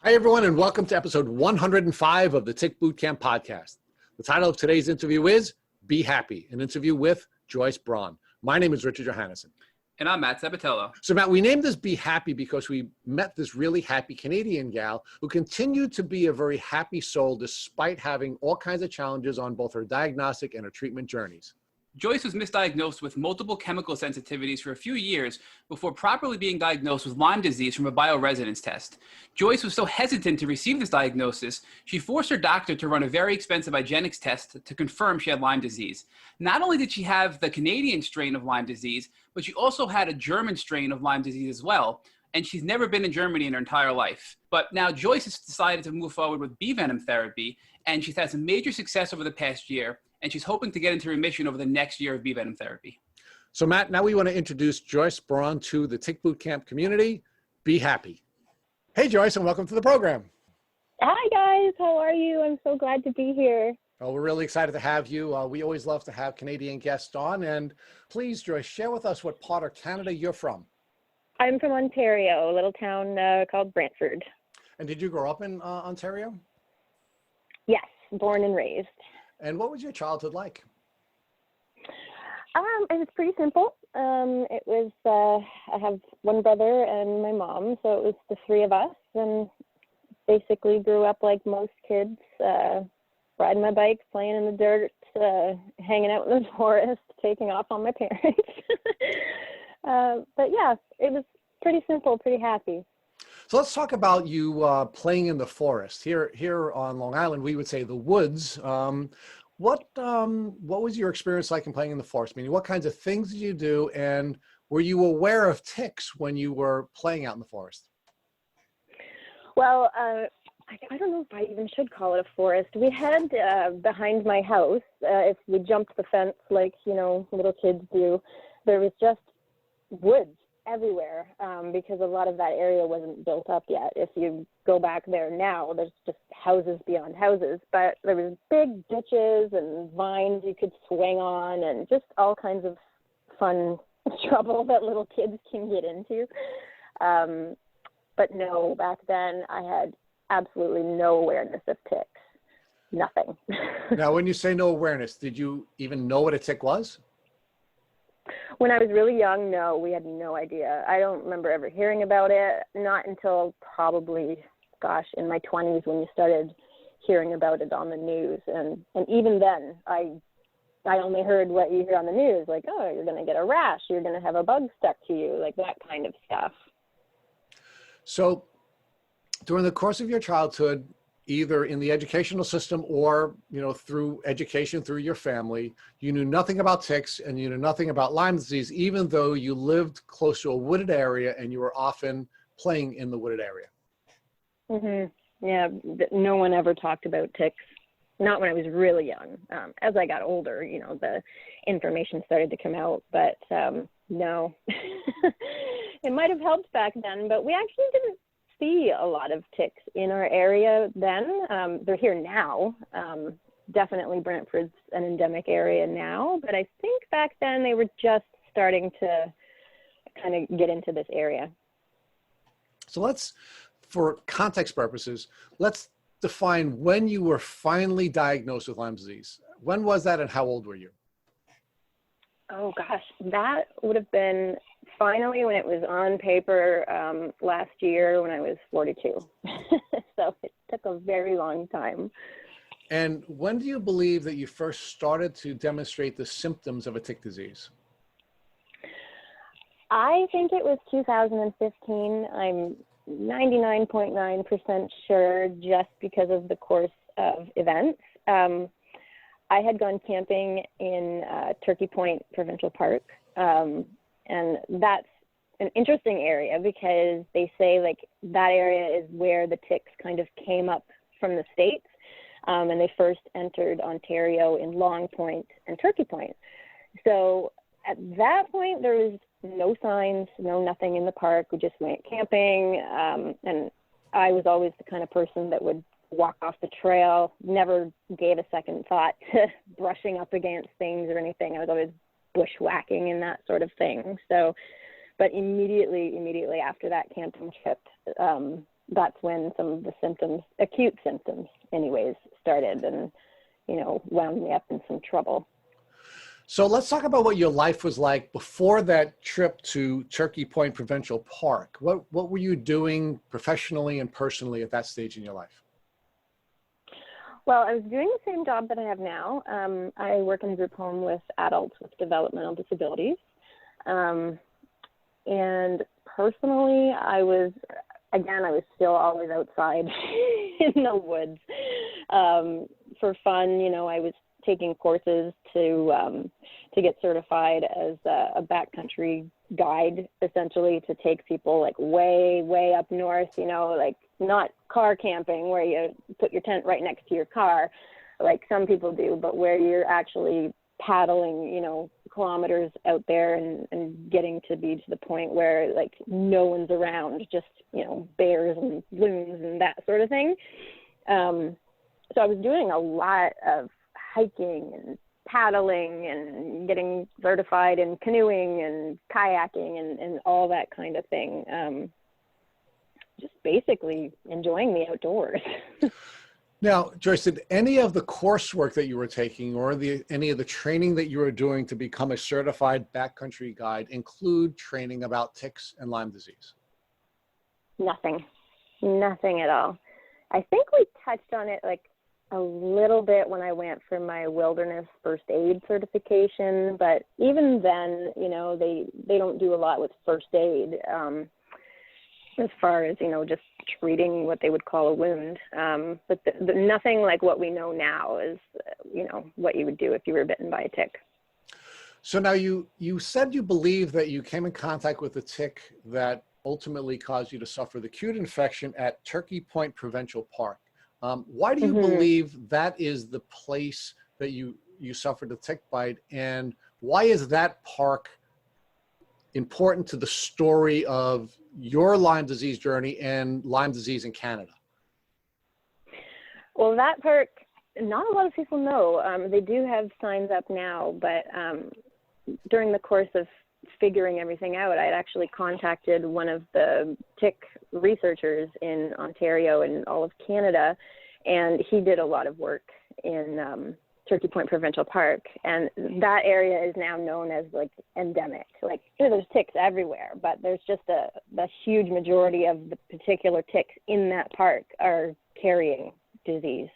Hi, everyone, and welcome to episode 105 of the Tick Bootcamp podcast. The title of today's interview is Be Happy, an interview with Joyce Braun. My name is Richard Johannesson. And I'm Matt Sabatello. So, Matt, we named this Be Happy because we met this really happy Canadian gal who continued to be a very happy soul despite having all kinds of challenges on both her diagnostic and her treatment journeys. Joyce was misdiagnosed with multiple chemical sensitivities for a few years before properly being diagnosed with Lyme disease from a bioresonance test. Joyce was so hesitant to receive this diagnosis, she forced her doctor to run a very expensive IGeneX test to confirm she had Lyme disease. Not only did she have the Canadian strain of Lyme disease, but she also had a German strain of Lyme disease as well. And she's never been in Germany in her entire life. But now Joyce has decided to move forward with bee venom therapy, and she's had some major success over the past year. And she's hoping to get into remission over the next year of bee venom therapy. So, Matt, now we want to introduce Joyce Braun to the Tick Bootcamp community. Be happy. Hey, Joyce, and welcome to the program. Hi, guys. How are you? I'm so glad to be here. Well, we're really excited to have you. We always love to have Canadian guests on. And please, Joyce, share with us what part of Canada you're from. I'm from Ontario, a little town called Brantford. And did you grow up in Ontario? Yes, born and raised. And what was your childhood like? It was pretty simple. It was, I have one brother and my mom, so it was the three of us, and basically grew up like most kids, riding my bike, playing in the dirt, hanging out in the forest, taking off on my parents. But yeah, it was pretty simple, pretty happy. So let's talk about you playing in the forest. Here on Long Island, we would say the woods. What was your experience like in playing in the forest? Meaning, what kinds of things did you do, and were you aware of ticks when you were playing out in the forest? Well, I don't know if I even should call it a forest. We had behind my house, if we jumped the fence like, little kids do, there was just woods everywhere, because a lot of that area wasn't built up yet. If you go back there now, there's just houses beyond houses, but there was big ditches and vines you could swing on and just all kinds of fun trouble that little kids can get into. But no, back then I had absolutely no awareness of ticks. Nothing. Now, when you say no awareness, did you even know what a tick was? When I was really young, no, we had no idea. I don't remember ever hearing about it, not until probably, in my 20s when you started hearing about it on the news. And even then, I only heard what you hear on the news, like, oh, you're going to get a rash, you're going to have a bug stuck to you, like that kind of stuff. So during the course of your childhood, either in the educational system or, through education, through your family, you knew nothing about ticks and you knew nothing about Lyme disease, even though you lived close to a wooded area and you were often playing in the wooded area. Mm-hmm. Yeah, no one ever talked about ticks. Not when I was really young. As I got older, the information started to come out, but no. It might have helped back then, but we actually didn't see a lot of ticks in our area then. They're here now. Definitely Brantford's an endemic area now, but I think back then they were just starting to kind of get into this area. So for context purposes, let's define when you were finally diagnosed with Lyme disease. When was that and how old were you? Oh gosh, that would have been finally when it was on paper last year when I was 42. So it took a very long time. And when do you believe that you first started to demonstrate the symptoms of a tick disease? I think it was 2015. I'm 99.9% sure just because of the course of events. I had gone camping in Turkey Point Provincial Park, and that's an interesting area because they say like that area is where the ticks kind of came up from the States, and they first entered Ontario in Long Point and Turkey Point. So at that point, there was no signs, nothing in the park. We just went camping, and I was always the kind of person that would walk off the trail, never gave a second thought to brushing up against things or anything. I was always bushwhacking and that sort of thing. So, but immediately after that camping trip, that's when some of the symptoms, acute symptoms anyways, started and, wound me up in some trouble. So let's talk about what your life was like before that trip to Turkey Point Provincial Park. What were you doing professionally and personally at that stage in your life? Well, I was doing the same job that I have now. I work in a group home with adults with developmental disabilities. And personally, I was still always outside in the woods. For fun, I was taking courses to get certified as a backcountry guide, essentially, to take people like way up north, like not car camping where you put your tent right next to your car like some people do, but where you're actually paddling, kilometers out there and getting to be to the point where like no one's around, just, bears and loons and that sort of thing. So I was doing a lot of hiking and paddling and getting certified in canoeing and kayaking and all that kind of thing. Just basically enjoying the outdoors. Now, Joyce, did any of the coursework that you were taking or any of the training that you were doing to become a certified backcountry guide include training about ticks and Lyme disease? Nothing at all. I think we touched on it like a little bit when I went for my wilderness first aid certification, but even then, they don't do a lot with first aid as far as, just treating what they would call a wound. But nothing like what we know now is, what you would do if you were bitten by a tick. So now you said you believe that you came in contact with a tick that ultimately caused you to suffer the acute infection at Turkey Point Provincial Park. Why do you believe that is the place that you suffered a tick bite, and why is that park important to the story of your Lyme disease journey and Lyme disease in Canada? Well, that park, not a lot of people know. They do have signs up now, but during the course of figuring everything out, I'd actually contacted one of the tick researchers in Ontario and all of Canada, and he did a lot of work in Turkey Point Provincial Park, and that area is now known as like endemic. Like there's ticks everywhere, but there's just the huge majority of the particular ticks in that park are carrying disease.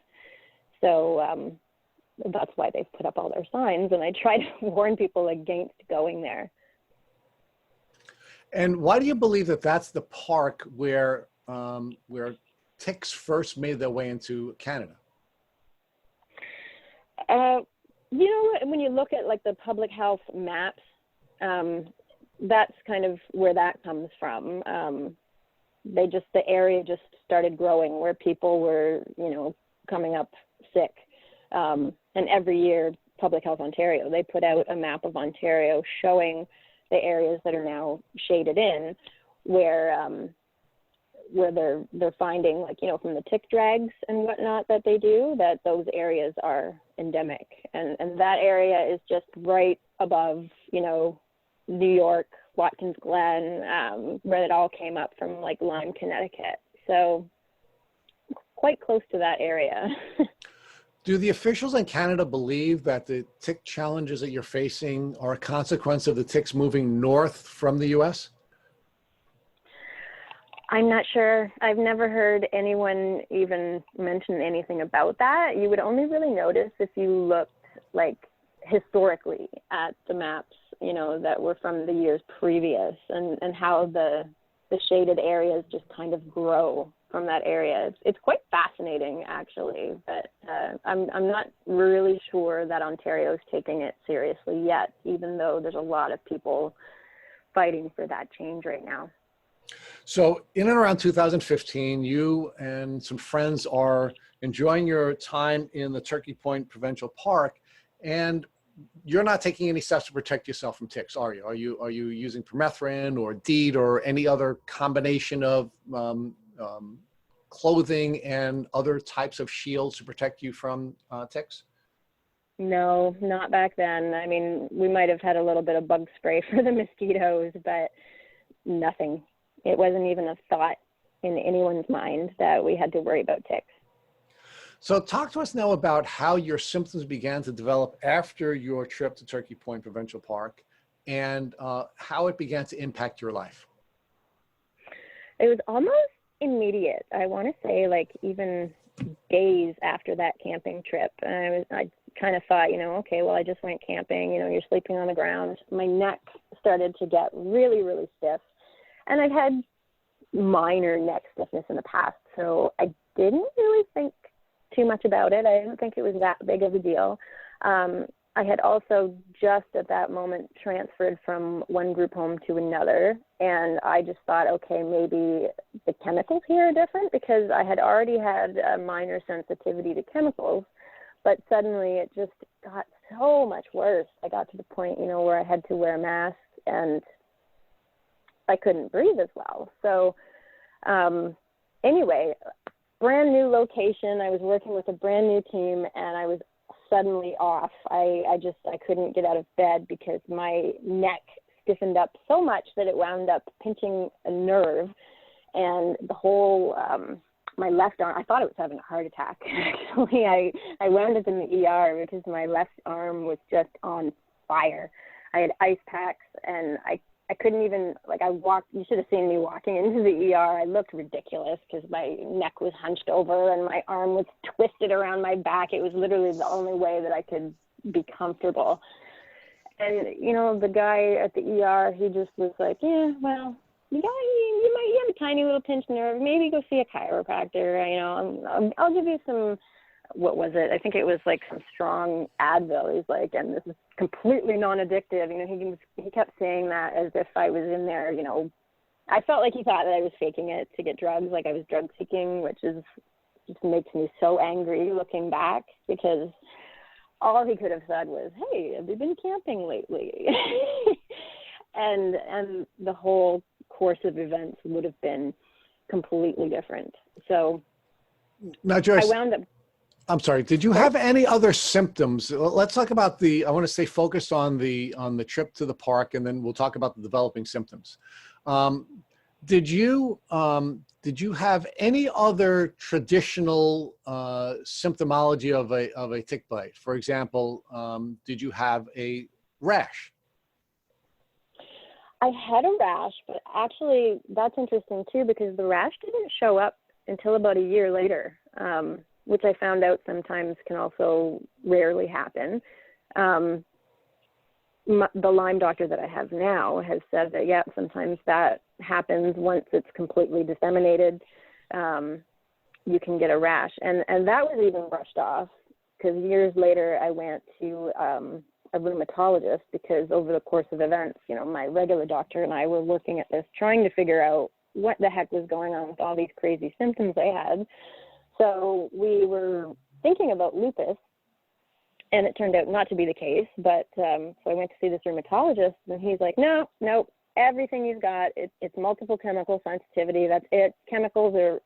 So that's why they've put up all their signs, and I try to warn people against going there. And why do you believe that that's the park where ticks first made their way into Canada? When you look at like the public health maps, that's kind of where that comes from. The area just started growing where people were, coming up sick. And every year, Public Health Ontario, they put out a map of Ontario showing the areas that are now shaded in where they're finding, like, from the tick drags and whatnot that they do, that those areas are endemic. And that area is just right above, New York, Watkins Glen, where it all came up from, like Lyme, Connecticut. So quite close to that area. Do the officials in Canada believe that the tick challenges that you're facing are a consequence of the ticks moving north from the U.S.? I'm not sure. I've never heard anyone even mention anything about that. You would only really notice if you looked like historically at the maps, that were from the years previous and how the shaded areas just kind of grow from that area. It's quite fascinating, actually, but I'm not really sure that Ontario is taking it seriously yet, even though there's a lot of people fighting for that change right now. So in and around 2015, you and some friends are enjoying your time in the Turkey Point Provincial Park, and you're not taking any steps to protect yourself from ticks, are you? Are you using permethrin or DEET or any other combination of clothing and other types of shields to protect you from ticks? No, not back then. I mean, we might have had a little bit of bug spray for the mosquitoes, but nothing. It wasn't even a thought in anyone's mind that we had to worry about ticks. So talk to us now about how your symptoms began to develop after your trip to Turkey Point Provincial Park, and how it began to impact your life. It was almost immediate. I want to say like even days after that camping trip. I kind of thought, okay, well, I just went camping, you're sleeping on the ground. My neck started to get really, really stiff. And I've had minor neck stiffness in the past, so I didn't really think too much about it. I didn't think it was that big of a deal. I had also just at that moment transferred from one group home to another, and I just thought, okay, maybe the chemicals here are different, because I had already had a minor sensitivity to chemicals, but suddenly it just got so much worse. I got to the point, where I had to wear a mask and I couldn't breathe as well. So anyway, brand new location. I was working with a brand new team, and I was suddenly off. I couldn't get out of bed because my neck stiffened up so much that it wound up pinching a nerve, and the whole my left arm, I thought it was having a heart attack. Actually, I wound up in the ER because my left arm was just on fire. I had ice packs, and I couldn't even, I walked, you should have seen me walking into the ER. I looked ridiculous because my neck was hunched over and my arm was twisted around my back. It was literally the only way that I could be comfortable. And, the guy at the ER, he just was like, yeah, well, you have a tiny little pinched nerve. Maybe go see a chiropractor. I'll give you some, what was it? I think it was like some strong Advil. He's like, and this is completely non-addictive. He kept saying that as if I was in there, I felt like he thought that I was faking it to get drugs, like I was drug seeking, which just makes me so angry looking back, because all he could have said was, hey, have you been camping lately? and the whole course of events would have been completely different. So now, Joyce, I wound up. I'm sorry. Did you have any other symptoms? Let's talk about I want to stay focused on the trip to the park, and then we'll talk about the developing symptoms. Did you have any other traditional symptomology of a tick bite? For example, did you have a rash? I had a rash, but actually that's interesting too, because the rash didn't show up until about a year later, which I found out sometimes can also rarely happen. The Lyme doctor that I have now has said that, yeah, sometimes that happens once it's completely disseminated. You can get a rash. And that was even brushed off, because years later I went to a rheumatologist, because over the course of events, my regular doctor and I were working at this, trying to figure out what the heck was going on with all these crazy symptoms I had. So we were thinking about lupus, and it turned out not to be the case. But so I went to see this rheumatologist, and he's like, no, everything you've got, it's multiple chemical sensitivity. That's it. Chemicals are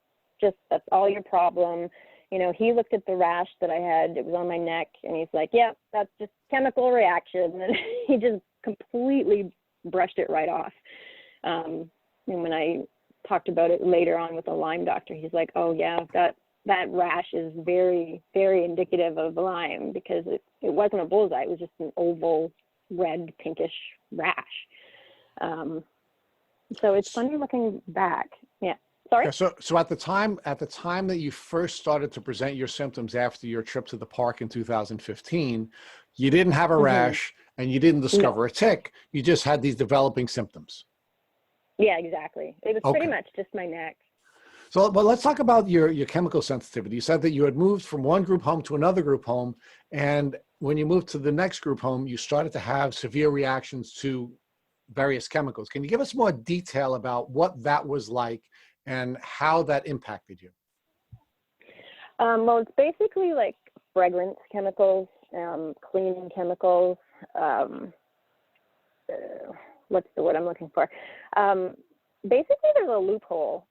that's all your problem. He looked at the rash that I had. It was on my neck, and he's like, yeah, that's just chemical reaction. And he just completely brushed it right off. And when I talked about it later on with the Lyme doctor, he's like, oh yeah, that rash is very, very indicative of Lyme, because it wasn't a bullseye. It was just an oval, red, pinkish rash. So it's funny looking back. Yeah. Sorry? Yeah, so at the time that you first started to present your symptoms after your trip to the park in 2015, you didn't have a rash and you didn't discover a tick. You just had these developing symptoms. Yeah, exactly. It was pretty much just my neck. So, but let's talk about your chemical sensitivity. You said that you had moved from one group home to another group home, and when you moved to the next group home, you started to have severe reactions to various chemicals. Can you give us more detail about what that was like and how that impacted you? Well, it's basically like fragrance chemicals, cleaning chemicals. What's the word I'm looking for? Basically, there's a loophole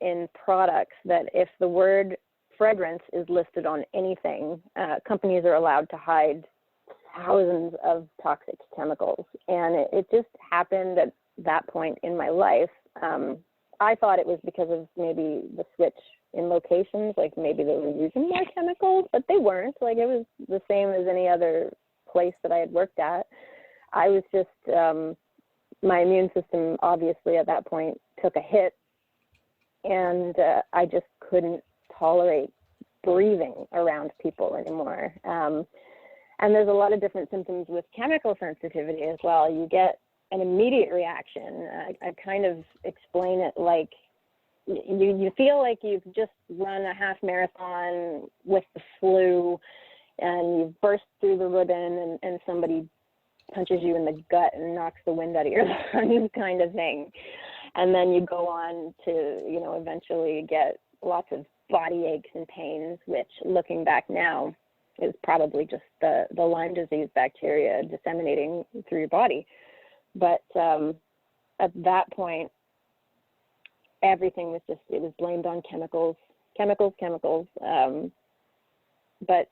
in products that if the word fragrance is listed on anything, companies are allowed to hide thousands of toxic chemicals. And it just happened at that point in my life. I thought it was because of maybe the switch in locations, like maybe they were using more chemicals, but they weren't. Like it was the same as any other place that I had worked at. I was just, my immune system obviously at that point took a hit, and I just couldn't tolerate breathing around people anymore. And there's a lot of different symptoms with chemical sensitivity as well. You get an immediate reaction. I kind of explain it like you feel like you've just run a half marathon with the flu and you've burst through the ribbon and somebody punches you in the gut and knocks the wind out of your lungs kind of thing. And then you go on to, you know, eventually get lots of body aches and pains, which looking back now is probably just the Lyme disease bacteria disseminating through your body. But at that point, everything was just, it was blamed on chemicals. But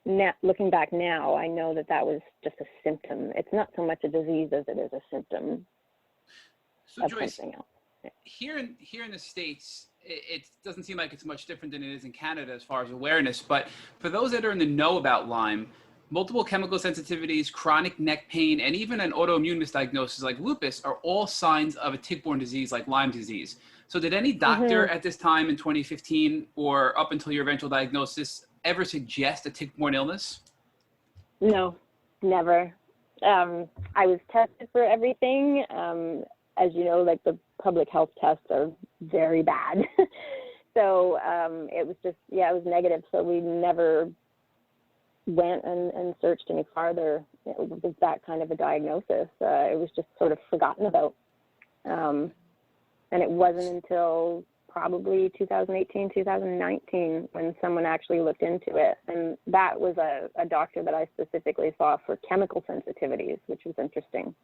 now, looking back now, I know that that was just a symptom. It's not so much a disease as it is a symptom. So Joyce, here in the States, it doesn't seem like it's much different than it is in Canada as far as awareness. But for those that are in the know about Lyme, multiple chemical sensitivities, chronic neck pain, and even an autoimmune misdiagnosis like lupus are all signs of a tick-borne disease like Lyme disease. So did any doctor at this time in 2015 or up until your eventual diagnosis ever suggest a tick-borne illness? No, never. I was tested for everything. As you know, like the public health tests are very bad. So it was just, it was negative. So we never went and searched any farther. It was that kind of a diagnosis. It was just sort of forgotten about. And it wasn't until probably 2018, 2019 when someone actually looked into it. And that was a doctor that I specifically saw for chemical sensitivities, which was interesting.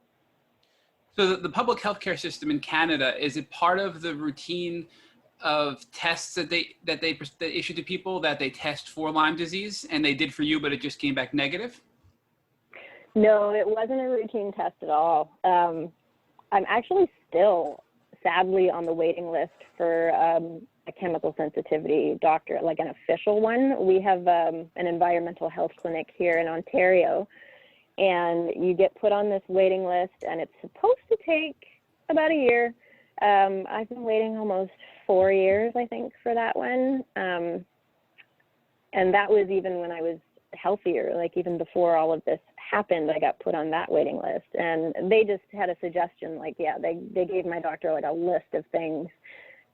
So the public healthcare system in Canada, is it part of the routine of tests that they issue to people, that they test for Lyme disease, and they did for you, but it just came back negative? No, it wasn't a routine test at all. I'm actually still, sadly, on the waiting list for a chemical sensitivity doctor, like an official one. We have an environmental health clinic here in Ontario, and you get put on this waiting list, and it's supposed to take about a year. I've been waiting almost 4 years, I think, for that one. And that was even when I was healthier, like even before all of this happened, I got put on that waiting list. And they just had a suggestion, like, they gave my doctor like a list of things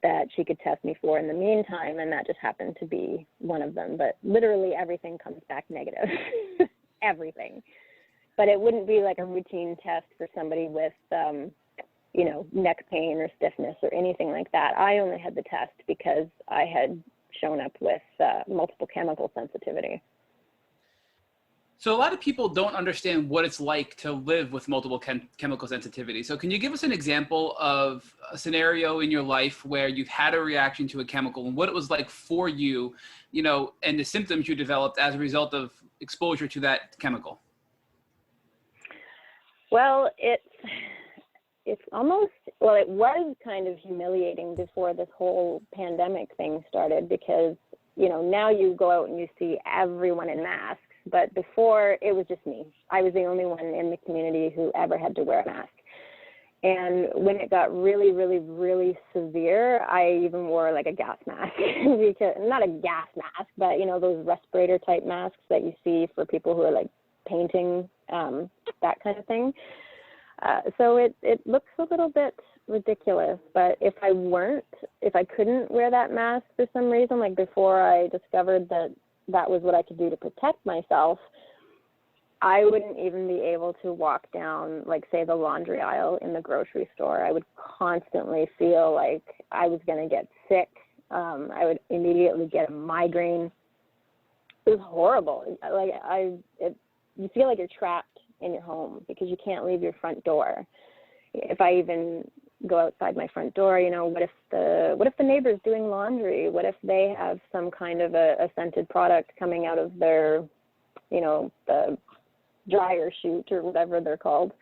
that she could test me for in the meantime, and that just happened to be one of them. But literally everything comes back negative, everything. But it wouldn't be like a routine test for somebody with, you know, neck pain or stiffness or anything like that. I only had the test because I had shown up with multiple chemical sensitivity. So a lot of people don't understand what it's like to live with multiple chemical sensitivity. So can you give us an example of a scenario in your life where you've had a reaction to a chemical and what it was like for you, you know, and the symptoms you developed as a result of exposure to that chemical? Well, it's almost, well, it was kind of humiliating before this whole pandemic thing started because, you know, now you go out and you see everyone in masks, but before it was just me. I was the only one in the community who ever had to wear a mask. And when it got really, really, really severe, I even wore like a gas mask, because, not a gas mask, but, you know, those respirator type masks that you see for people who are like painting, that kind of thing. So it looks a little bit ridiculous, but if I couldn't wear that mask for some reason, like before I discovered that that was what I could do to protect myself, I wouldn't even be able to walk down, like, say, the laundry aisle in the grocery store. I would constantly feel like I was going to get sick. I would immediately get a migraine. It was horrible. You feel like you're trapped in your home because you can't leave your front door. If I even go outside my front door, you know, what if the neighbor's doing laundry? What if they have some kind of a scented product coming out of their, you know, the dryer chute or whatever they're called?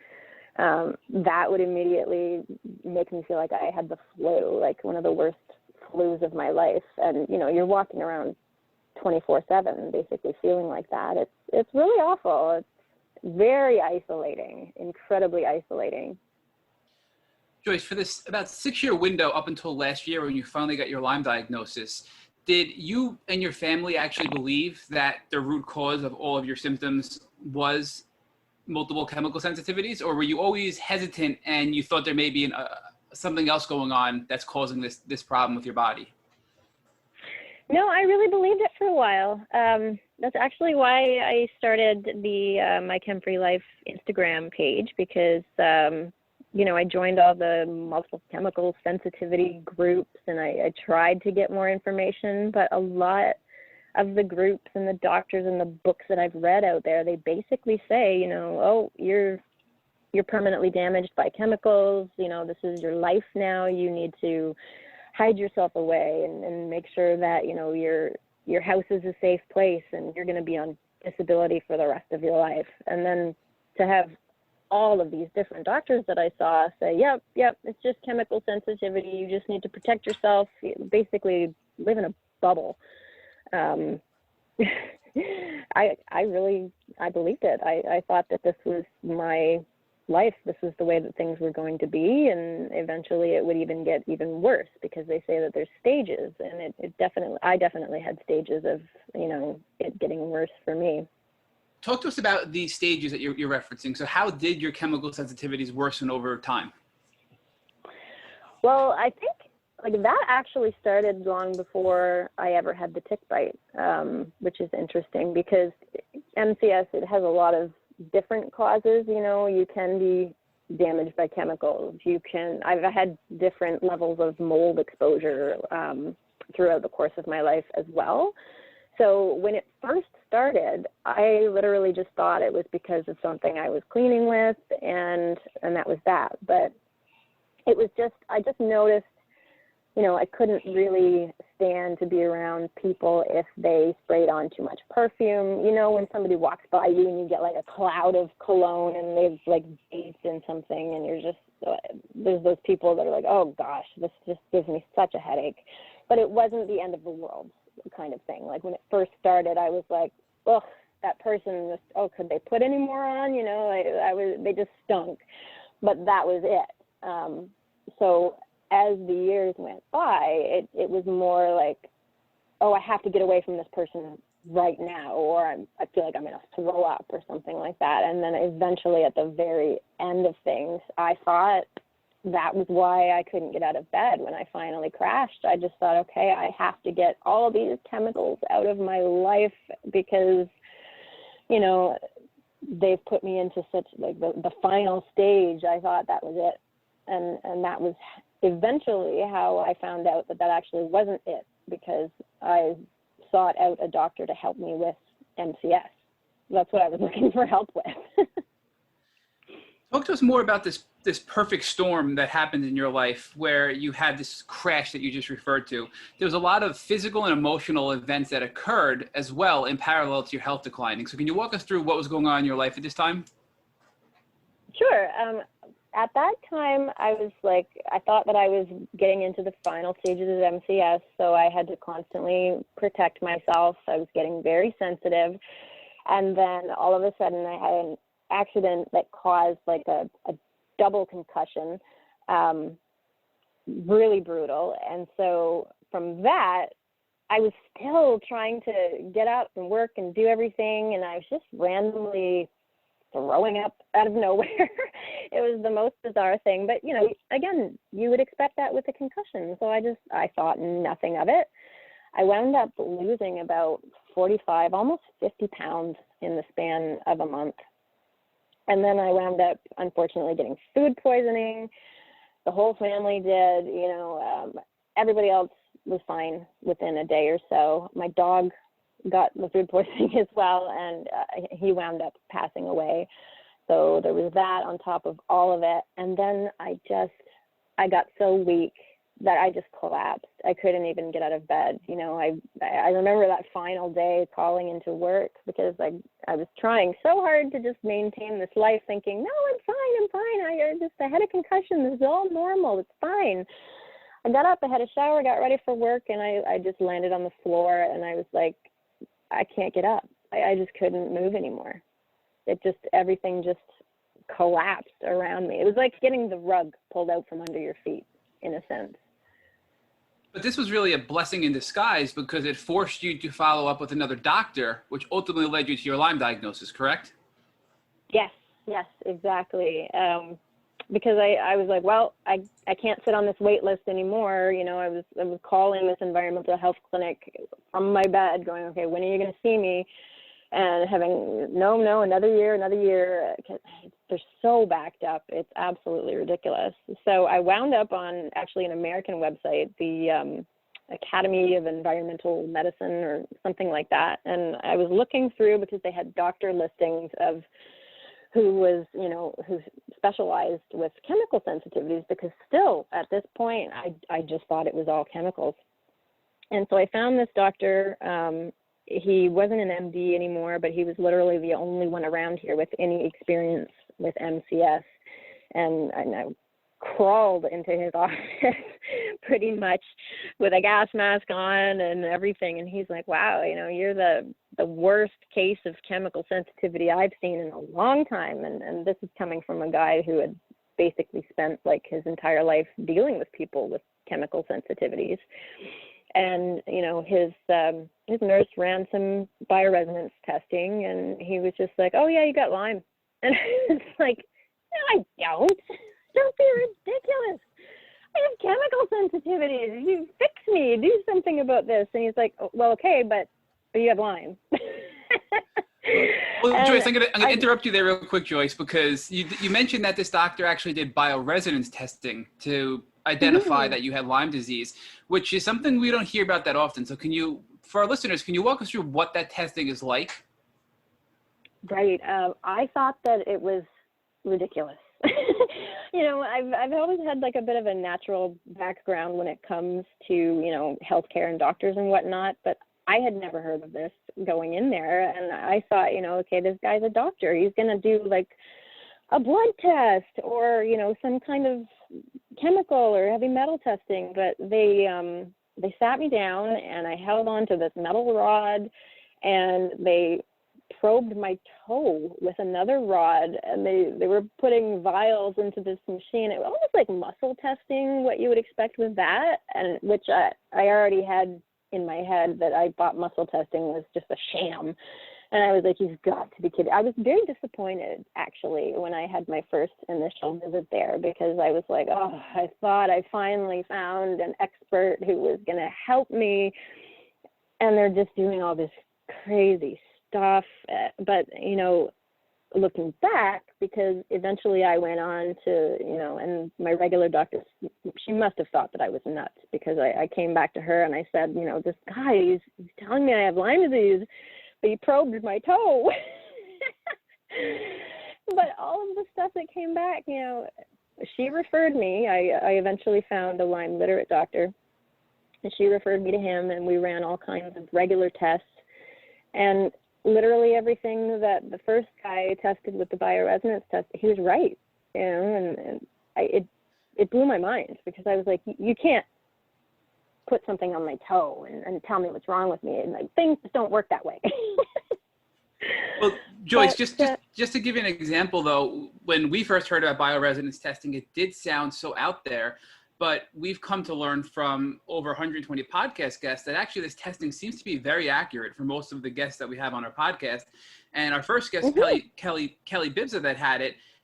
that would immediately make me feel like I had the flu, like one of the worst flus of my life. And, you know, you're walking around 24/7 basically feeling like that. It's really awful. It's very isolating, incredibly isolating. Joyce, for this about 6-year window up until last year when you finally got your Lyme diagnosis, did you and your family actually believe that the root cause of all of your symptoms was multiple chemical sensitivities, or were you always hesitant and you thought there may be something else going on that's causing this problem with your body? No, I really believed it for a while. That's actually why I started the My Chem Free Life Instagram page, because you know, I joined all the multiple chemical sensitivity groups, and I tried to get more information, but a lot of the groups and the doctors and the books that I've read out there, they basically say, you know, oh, you're permanently damaged by chemicals, you know, this is your life now, you need to hide yourself away and make sure that, you know, your house is a safe place and you're going to be on disability for the rest of your life. And then to have all of these different doctors that I saw say, yep, it's just chemical sensitivity, you just need to protect yourself, basically live in a bubble. I believed it. I thought that this was my life. This was the way that things were going to be, and eventually it would even get even worse, because they say that there's stages, and I definitely had stages of, you know, it getting worse for me. Talk to us about these stages that you're referencing. So how did your chemical sensitivities worsen over time? Well, I think like that actually started long before I ever had the tick bite, which is interesting because MCS, it has a lot of different causes. You know, you can be damaged by chemicals. I've had different levels of mold exposure throughout the course of my life as well. So when it first started, I literally just thought it was because of something I was cleaning with, and that was that. But it was I just noticed, you know, I couldn't really stand to be around people if they sprayed on too much perfume. You know, when somebody walks by you and you get like a cloud of cologne and they've like bathed in something, and you're just, there's those people that are like, oh gosh, this just gives me such a headache. But it wasn't the end of the world kind of thing. Like when it first started, I was like, ugh, that person was, could they put any more on? You know, they just stunk. But that was it. So as the years went by, it was more like, oh, I have to get away from this person right now, or I feel like I'm going to throw up or something like that. And then eventually at the very end of things, I thought that was why I couldn't get out of bed when I finally crashed. I just thought, okay, I have to get all these chemicals out of my life because, you know, they've put me into such like the final stage. I thought that was it. And that was eventually how I found out that actually wasn't it, because I sought out a doctor to help me with MCS. That's what I was looking for help with. Talk to us more about this perfect storm that happened in your life where you had this crash that you just referred to. There was a lot of physical and emotional events that occurred as well in parallel to your health declining. So can you walk us through what was going on in your life at this time? Sure. At that time, I thought that I was getting into the final stages of MCS, so I had to constantly protect myself. I was getting very sensitive. And then all of a sudden, I had an accident that caused like a double concussion, really brutal. And so from that, I was still trying to get up and work and do everything, and I was just randomly throwing up out of nowhere. It was the most bizarre thing. But, you know, again, you would expect that with a concussion. So I thought nothing of it. I wound up losing about 45, almost 50 pounds in the span of a month. And then I wound up, unfortunately, getting food poisoning. The whole family did, you know, everybody else was fine within a day or so. My dog got the food poisoning as well, and he wound up passing away. So there was that on top of all of it. And then I got so weak that I just collapsed. I couldn't even get out of bed. You know, I remember that final day calling into work because I was trying so hard to just maintain this life, thinking, no, I'm fine. I had a concussion. This is all normal. It's fine. I got up, I had a shower, got ready for work, and I just landed on the floor, and I was like, I can't get up. I just couldn't move anymore. Everything just collapsed around me. It was like getting the rug pulled out from under your feet, in a sense. But this was really a blessing in disguise because it forced you to follow up with another doctor, which ultimately led you to your Lyme diagnosis, correct? Yes, exactly. Because I was like, well, I can't sit on this wait list anymore. You know, I was calling this environmental health clinic from my bed going, okay, when are you going to see me? And having, no, another year. They're so backed up. It's absolutely ridiculous. So I wound up on actually an American website, the Academy of Environmental Medicine or something like that. And I was looking through because they had doctor listings of who specialized with chemical sensitivities, because still at this point, I just thought it was all chemicals. And so I found this doctor. He wasn't an MD anymore, but he was literally the only one around here with any experience with MCS. And I crawled into his office pretty much with a gas mask on and everything. And he's like, wow, you know, you're the worst case of chemical sensitivity I've seen in a long time. And this is coming from a guy who had basically spent like his entire life dealing with people with chemical sensitivities. And, you know, his nurse ran some bioresonance testing, and he was just like, oh, yeah, you got Lyme. And it's like, no, I don't. Don't be ridiculous. I have chemical sensitivities. You fix me. Do something about this. And he's like, oh, well, okay, but you have Lyme. Well, Joyce, I'm going to interrupt you there real quick, Joyce, because you mentioned that this doctor actually did bioresonance testing to identify that you had Lyme disease, which is something we don't hear about that often. So for our listeners, can you walk us through what that testing is like? Right. I thought that it was ridiculous. You know, I've always had like a bit of a natural background when it comes to, you know, healthcare and doctors and whatnot, but I had never heard of this going in there. And I thought, you know, okay, this guy's a doctor. He's going to do like a blood test or, you know, some kind of chemical or heavy metal testing. But they sat me down and I held on to this metal rod and they probed my toe with another rod, and they were putting vials into this machine. It was almost like muscle testing, what you would expect with that, and which I already had in my head that I thought muscle testing was just a sham. And I was like, you've got to be kidding. I was very disappointed, actually, when I had my first initial visit there, because I was like, oh, I thought I finally found an expert who was going to help me, and they're just doing all this crazy stuff. But, you know, looking back, because eventually I went on to, you know, and my regular doctor, she must have thought that I was nuts, because I came back to her and I said, you know, this guy, he's telling me I have Lyme disease, but he probed my toe. But all of the stuff that came back, you know, she referred me. I eventually found a Lyme literate doctor, and she referred me to him, and we ran all kinds of regular tests. And literally everything that the first guy tested with the bioresonance test, he was right, you know, and it blew my mind, because I was like, you can't put something on my toe and tell me what's wrong with me, and like, things just don't work that way. Well, Joyce, just to give you an example, though, when we first heard about bioresonance testing, it did sound so out there. But we've come to learn from over 120 podcast guests that actually this testing seems to be very accurate for most of the guests that we have on our podcast. And our first guest, Kelly Bibza, that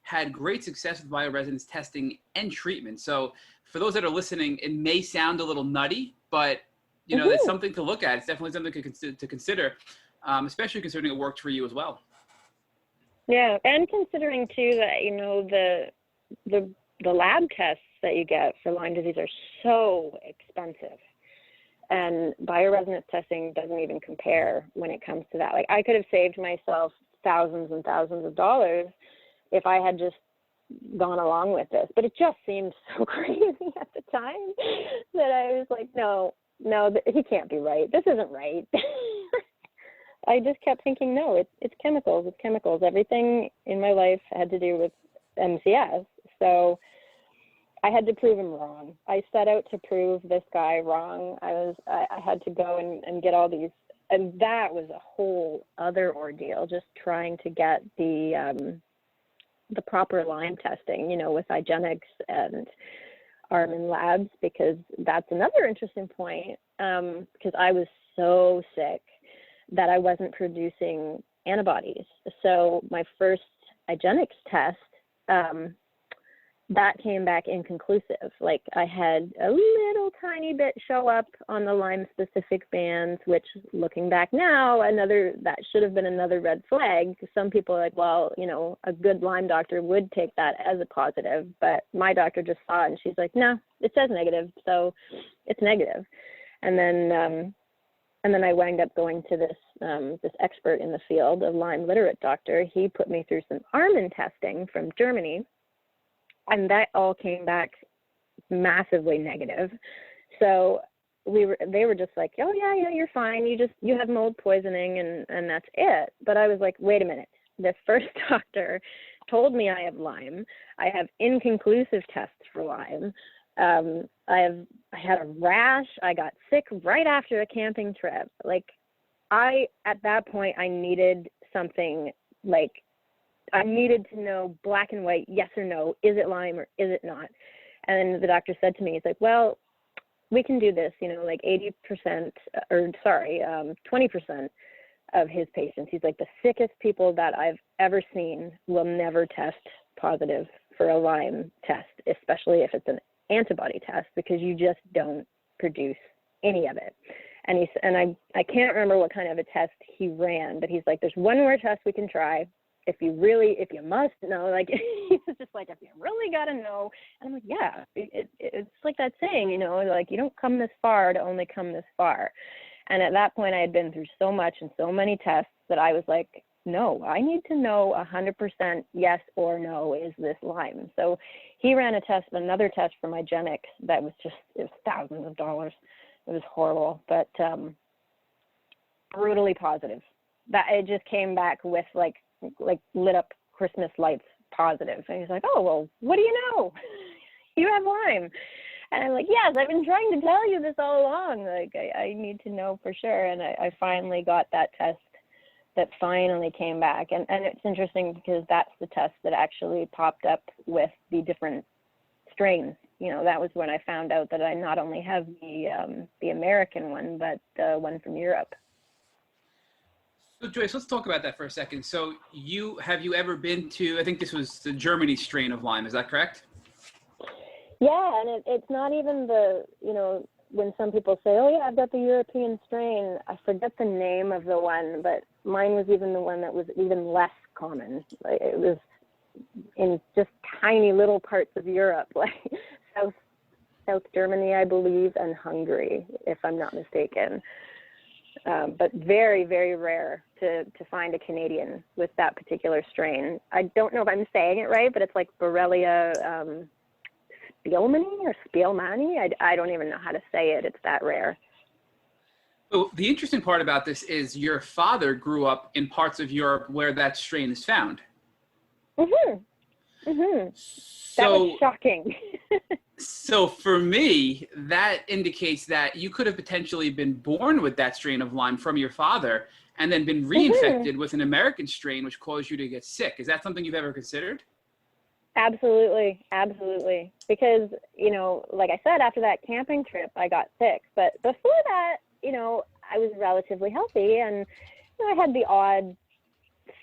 had great success with bioresonance testing and treatment. So for those that are listening, it may sound a little nutty, but you know, it's something to look at. It's definitely something to consider, especially considering it worked for you as well. Yeah, and considering too that, you know, the lab tests that you get for Lyme disease are so expensive, and bioresonance testing doesn't even compare when it comes to that. Like, I could have saved myself thousands and thousands of dollars if I had just gone along with this. But it just seemed so crazy at the time that I was like, no, he can't be right. This isn't right. I just kept thinking, no, it's chemicals. It's chemicals. Everything in my life had to do with MCS. So I had to prove him wrong. I set out to prove this guy wrong. I had to go and get all these, and that was a whole other ordeal, just trying to get the proper Lyme testing, with Igenics and Armin Labs, because that's another interesting point, because I was so sick that I wasn't producing antibodies. So my first Igenics test, that came back inconclusive. Like, I had a little tiny bit show up on the Lyme specific bands, which, looking back now, that should have been another red flag, because some people are like, well, a good Lyme doctor would take that as a positive, but my doctor just saw it and she's like, no, it says negative, so it's negative. And then I wound up going to this expert in the field, a Lyme literate doctor. He put me through some Armin testing from Germany, and that all came back massively negative. So they were just like, oh yeah, you're fine. You have mold poisoning and that's it. But I was like, wait a minute. The first doctor told me I have Lyme. I have inconclusive tests for Lyme. I had a rash. I got sick right after a camping trip. Like, at that point, I needed something, like, I needed to know black and white, yes or no, is it Lyme or is it not? And the doctor said to me, he's like, well, we can do this, like 20% of his patients. He's like, the sickest people that I've ever seen will never test positive for a Lyme test, especially if it's an antibody test, because you just don't produce any of it. And I can't remember what kind of a test he ran, but he's like, there's one more test we can try. If you must know, like, he's just like, if you really got to know. And I'm like, yeah, it's like that saying, like, you don't come this far to only come this far. And at that point I had been through so much and so many tests that I was like, no, I need to know 100% yes or no, is this Lyme? So he ran another test for my Genix that was it was thousands of dollars. It was horrible, but brutally positive. That it just came back with like lit up Christmas lights positive. And he's like, oh, well, what do you know? You have Lyme. And I'm like, yes, I've been trying to tell you this all along. Like, I need to know for sure. And I finally got that test that finally came back. And it's interesting because that's the test that actually popped up with the different strains. That was when I found out that I not only have the American one, but the one from Europe. So Joyce, let's talk about that for a second. So have you ever been to, I think this was the Germany strain of Lyme, is that correct? Yeah, and it's not even when some people say, oh yeah, I've got the European strain, I forget the name of the one, but mine was even the one that was even less common. Like, it was in just tiny little parts of Europe, like South Germany, I believe, and Hungary, if I'm not mistaken. But very, very rare to find a Canadian with that particular strain. I don't know if I'm saying it right, but it's like Borrelia Spielmani or Spielmani. I don't even know how to say it. It's that rare. So the interesting part about this is your father grew up in parts of Europe where that strain is found. Mm-hmm. Mm-hmm. So, that was shocking. So for me, that indicates that you could have potentially been born with that strain of Lyme from your father and then been reinfected with an American strain, which caused you to get sick. Is that something you've ever considered? Absolutely. Absolutely. Because, like I said, after that camping trip, I got sick. But before that, I was relatively healthy, and I had the odd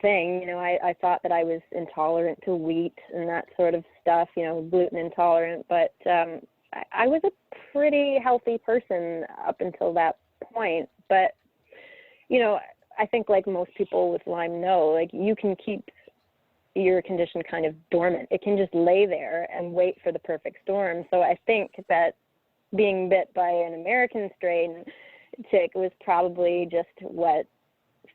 thing. I thought that I was intolerant to wheat and that sort of stuff, gluten intolerant, but I was a pretty healthy person up until that point. But, I think like most people with Lyme know, like, you can keep your condition kind of dormant. It can just lay there and wait for the perfect storm. So I think that being bit by an American strain tick was probably just what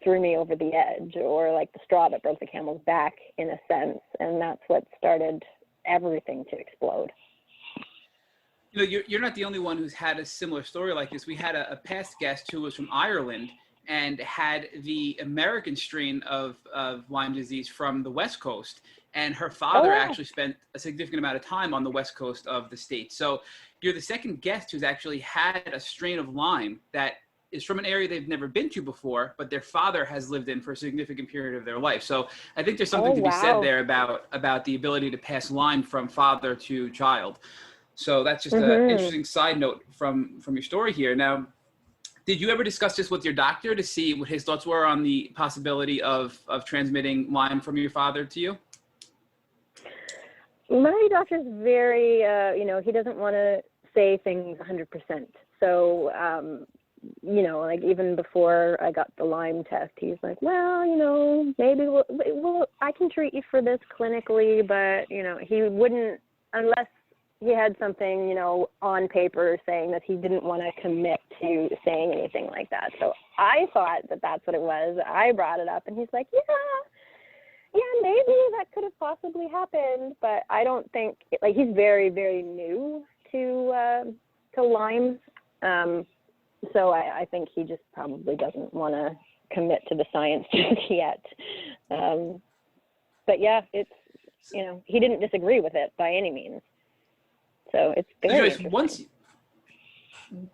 threw me over the edge, or like the straw that broke the camel's back, in a sense. And that's what started everything to explode. You know, you're not the only one who's had a similar story like this. We had a past guest who was from Ireland and had the American strain of Lyme disease from the West Coast. And her father actually spent a significant amount of time on the West Coast of the state. So you're the second guest who's actually had a strain of Lyme that is from an area they've never been to before, but their father has lived in for a significant period of their life. So I think there's something to be said there about the ability to pass Lyme from father to child. So that's just an interesting side note from your story here. Now, did you ever discuss this with your doctor to see what his thoughts were on the possibility of transmitting Lyme from your father to you? My doctor's very, he doesn't want to say things 100%. So, like even before I got the Lyme test, he's like, well, maybe I can treat you for this clinically, but, he wouldn't, unless he had something, on paper saying that he didn't want to commit to saying anything like that. So I thought that that's what it was. I brought it up and he's like, yeah, maybe that could have possibly happened, but I don't think, he's very, very new to Lyme. So I think he just probably doesn't want to commit to the science just yet. But yeah, it's, he didn't disagree with it by any means. So it's very interesting.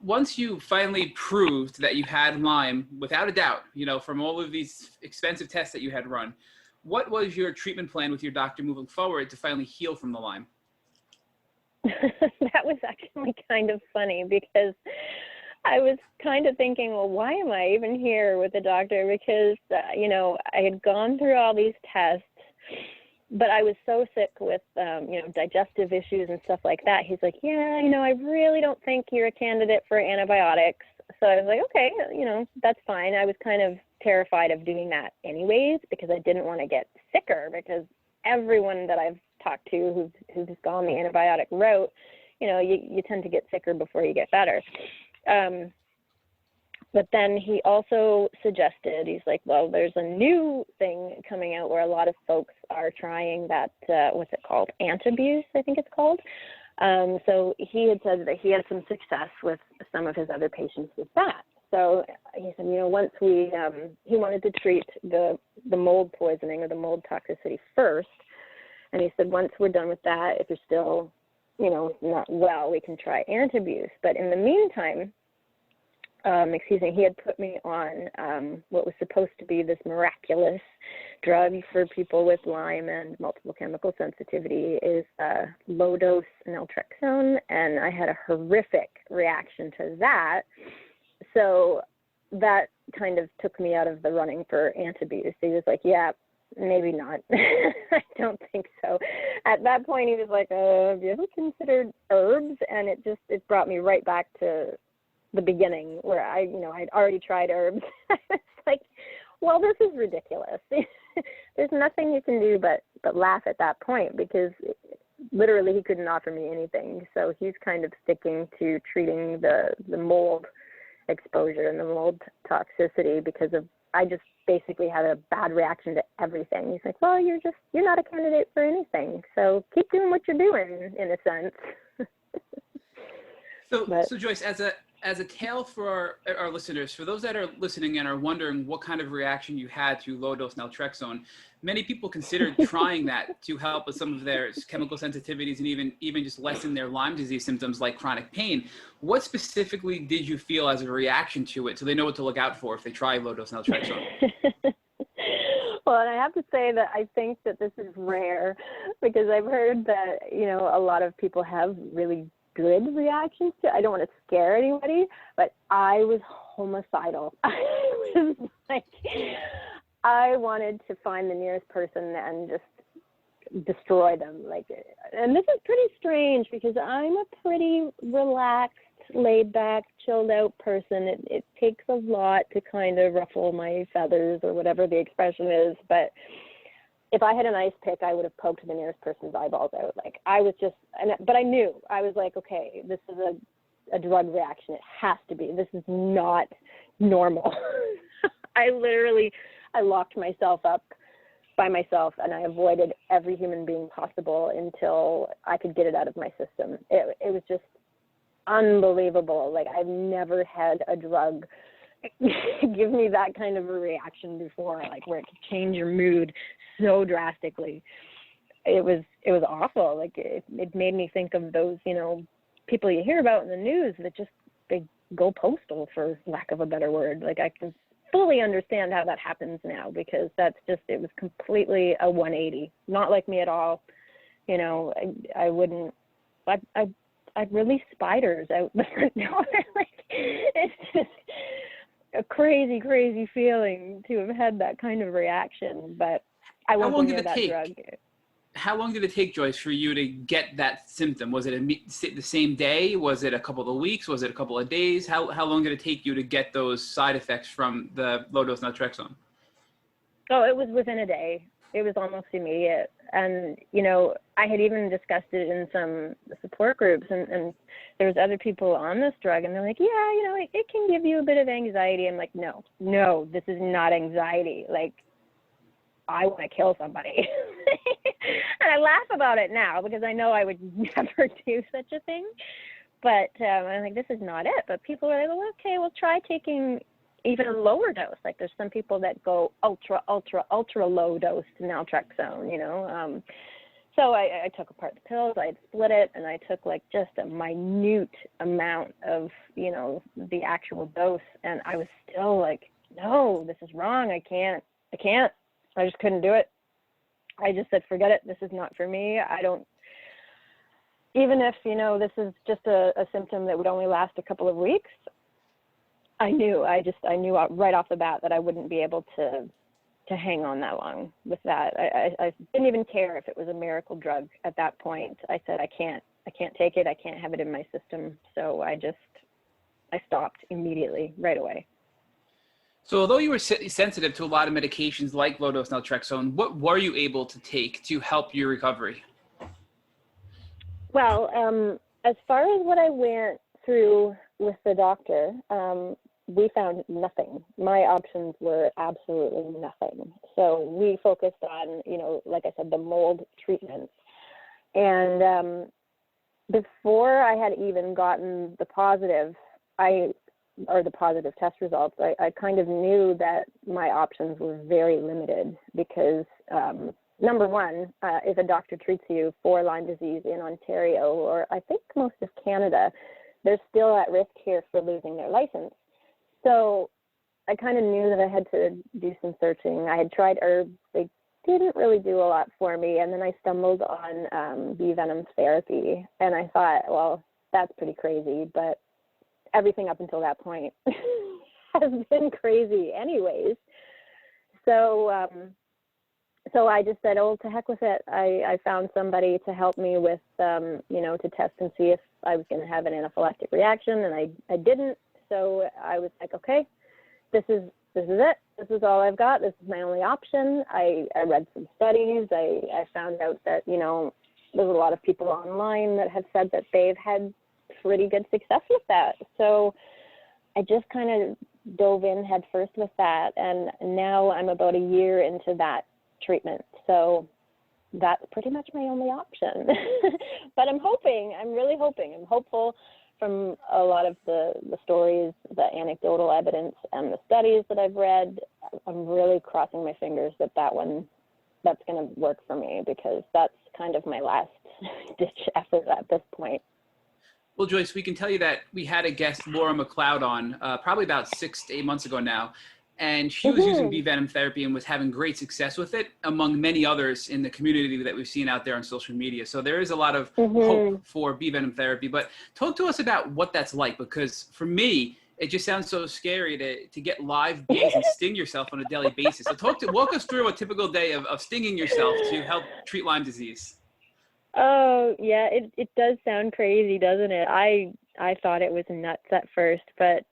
Once you finally proved that you had Lyme, without a doubt, from all of these expensive tests that you had run, what was your treatment plan with your doctor moving forward to finally heal from the Lyme? That was actually kind of funny because I was kind of thinking, well, why am I even here with the doctor? Because, I had gone through all these tests, but I was so sick with, digestive issues and stuff like that. He's like, yeah, I really don't think you're a candidate for antibiotics. So I was like, okay, that's fine. I was kind of terrified of doing that anyways because I didn't want to get sicker, because everyone that I've talked to who's gone the antibiotic route, you tend to get sicker before you get better. But then he also suggested, he's like, well, there's a new thing coming out where a lot of folks are trying that, what's it called? Antabuse, I think it's called. So he had said that he had some success with some of his other patients with that. So he said, once he wanted to treat the mold poisoning or the mold toxicity first. And he said, once we're done with that, if you're still, not well, we can try Antabuse. But in the meantime, he had put me on what was supposed to be this miraculous drug for people with Lyme and multiple chemical sensitivity, is low-dose naltrexone, and I had a horrific reaction to that. So that kind of took me out of the running for Antabuse. He was like, yeah, maybe not. I don't think so. At that point, he was like, have you ever considered herbs? And it brought me right back to the beginning where I'd already tried herbs. It's like, well, this is ridiculous. There's nothing you can do but laugh at that point, because literally he couldn't offer me anything. So he's kind of sticking to treating the mold exposure and the mold toxicity because I just basically had a bad reaction to everything. He's like, well, you're not a candidate for anything. So keep doing what you're doing, in a sense. So Joyce, as a tale for our listeners, for those that are listening and are wondering what kind of reaction you had to low-dose naltrexone, many people considered trying that to help with some of their chemical sensitivities and even just lessen their Lyme disease symptoms like chronic pain. What specifically did you feel as a reaction to it, so they know what to look out for if they try low-dose naltrexone? Well, and I have to say that I think that this is rare, because I've heard that, a lot of people have really good reactions to it. I don't want to scare anybody, but I was homicidal. I was like, I wanted to find the nearest person and just destroy them. And this is pretty strange because I'm a pretty relaxed, laid back, chilled out person. It takes a lot to kind of ruffle my feathers, or whatever the expression is, but if I had an ice pick, I would have poked the nearest person's eyeballs out. But I knew. I was like, okay, this is a drug reaction. It has to be. This is not normal. I locked myself up by myself, and I avoided every human being possible until I could get it out of my system. It was just unbelievable. Like, I've never had a drug give me that kind of a reaction before, like where it could change your mood so drastically. It was awful. Like, it made me think of those, you know, people you hear about in the news that just, they go postal, for lack of a better word. Like, I can fully understand how that happens now, because that's just, it was completely a 180. Not like me at all. You know, I wouldn't, I'd release spiders out the front door. Like, it's just a crazy, crazy feeling to have had that kind of reaction. But I wasn't near that drug. How long did it take, Joyce, for you to get that symptom? Was it the same day? Was it a couple of weeks? Was it a couple of days? How long did it take you to get those side effects from the low-dose naltrexone? Oh, it was within a day. It was almost immediate. And, you know, I had even discussed it in some support groups, and there was other people on this drug, and they're like, yeah, you know, it can give you a bit of anxiety. I'm like, no, this is not anxiety. Like, I want to kill somebody. And I laugh about it now because I know I would never do such a thing. But I'm like, this is not it. But people are like, well, okay, we'll try taking even a lower dose. Like, there's some people that go ultra low dose to naltrexone, you know. So I took apart the pills, I had split it, and I took like just a minute amount of, you know, the actual dose. And I was still like, no, this is wrong. I can't. I just couldn't do it. I just said, forget it. This is not for me. I don't, even if, you know, this is just a symptom that would only last a couple of weeks, I knew right off the bat that I wouldn't be able to hang on that long with that. I didn't even care if it was a miracle drug at that point. I said, I can't take it. I can't have it in my system. So I stopped immediately, right away. So although you were sensitive to a lot of medications like low-dose naltrexone, what were you able to take to help your recovery? Well, as far as what I went through with the doctor, we found nothing. My options were absolutely nothing. So we focused on, you know, like I said, the mold treatments. And before I had even gotten the positive test results, I kind of knew that my options were very limited because, number one, if a doctor treats you for Lyme disease in Ontario, or I think most of Canada, they're still at risk here for losing their license. So I kind of knew that I had to do some searching. I had tried herbs. They didn't really do a lot for me. And then I stumbled on bee venom therapy. And I thought, well, that's pretty crazy, but everything up until that point has been crazy anyways. So so I just said, oh, to heck with it. I found somebody to help me with, you know, to test and see if I was going to have an anaphylactic reaction, and I didn't. So I was like, okay, this is it. This is all I've got. This is my only option. I read some studies. I found out that, you know, there's a lot of people online that have said that they've had pretty good success with that. So I just kind of dove in head first with that. And now I'm about a year into that treatment. So that's pretty much my only option. But I'm really hoping, I'm hopeful from a lot of the stories, the anecdotal evidence, and the studies that I've read. I'm really crossing my fingers that that's going to work for me, because that's kind of my last ditch effort at this point. Well, Joyce, we can tell you that we had a guest, Laura McLeod, on probably about 6 to 8 months ago now, and she was using bee venom therapy and was having great success with it, among many others in the community that we've seen out there on social media. So there is a lot of hope for bee venom therapy. But talk to us about what that's like, because for me, it just sounds so scary to get live bees and sting yourself on a daily basis. So walk us through a typical day of stinging yourself to help treat Lyme disease. Oh, yeah, it does sound crazy, doesn't it? I thought it was nuts at first, but,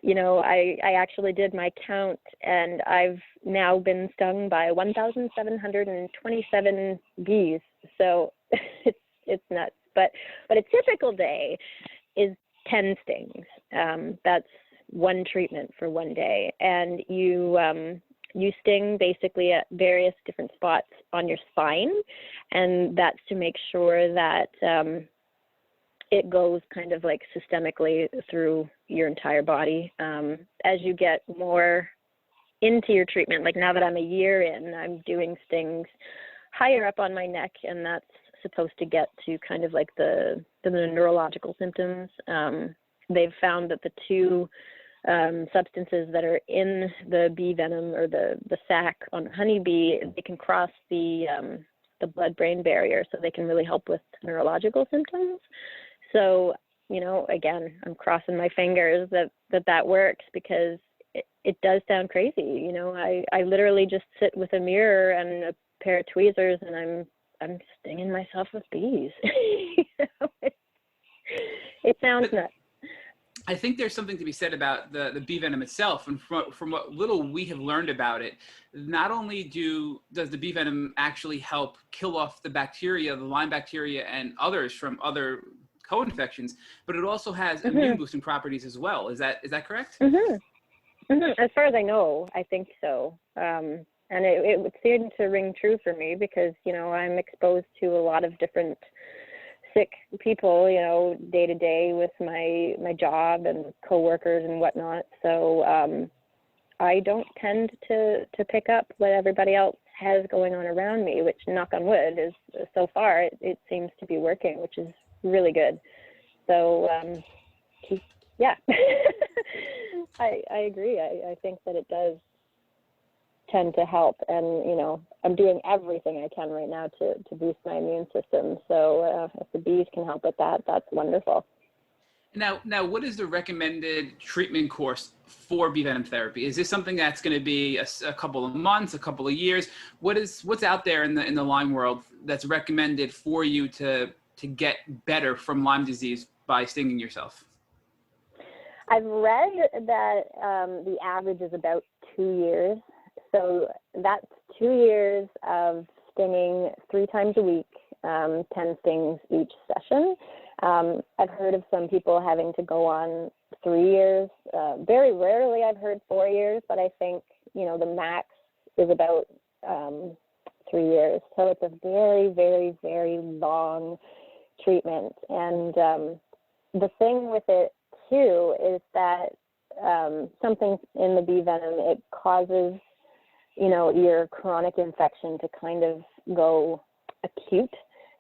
you know, I actually did my count, and I've now been stung by 1,727 bees. So it's nuts. But a typical day is 10 stings. That's one treatment for one day. And you You sting basically at various different spots on your spine, and that's to make sure that it goes kind of like systemically through your entire body. As you get more into your treatment, like now that I'm a year in, I'm doing stings higher up on my neck, and that's supposed to get to kind of like the neurological symptoms. They've found that the two substances that are in the bee venom or the sac on honeybee, they can cross the blood-brain barrier, so they can really help with neurological symptoms. So, you know, again, I'm crossing my fingers that works, because it does sound crazy. You know, I literally just sit with a mirror and a pair of tweezers, and I'm stinging myself with bees. You know, it sounds nuts. I think there's something to be said about the bee venom itself, and from what little we have learned about it, not only does the bee venom actually help kill off the bacteria, the Lyme bacteria and others from other co-infections, but it also has immune boosting properties as well. Is that correct? As far as I know, I think so. And it would seem to ring true for me, because, you know, I'm exposed to a lot of different sick people, you know, day to day with my job and coworkers and whatnot. So I don't tend to pick up what everybody else has going on around me, which, knock on wood, is so far it seems to be working, which is really good. So yeah, I agree. I think that it does tend to help, and, you know, I'm doing everything I can right now to boost my immune system. So if the bees can help with that, that's wonderful. Now, what is the recommended treatment course for bee venom therapy? Is this something that's going to be a couple of months, a couple of years? What's out there in the Lyme world that's recommended for you to get better from Lyme disease by stinging yourself? I've read that the average is about 2 years. So that's 2 years of stinging 3 times a week, 10 stings each session. I've heard of some people having to go on 3 years. Very rarely I've heard 4 years, but I think, you know, the max is about 3 years. So it's a very, very, very long treatment. And the thing with it too is that something in the bee venom, it causes, you know, your chronic infection to kind of go acute.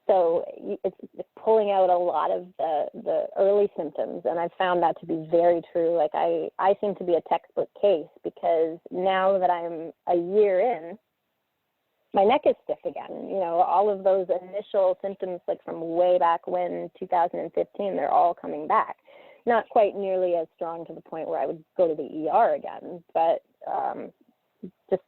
So it's pulling out a lot of the early symptoms, and I've found that to be very true. Like I seem to be a textbook case, because now that I'm a year in, my neck is stiff again. You know, all of those initial symptoms, like from way back when, 2015, they're all coming back. Not quite nearly as strong to the point where I would go to the ER again, but just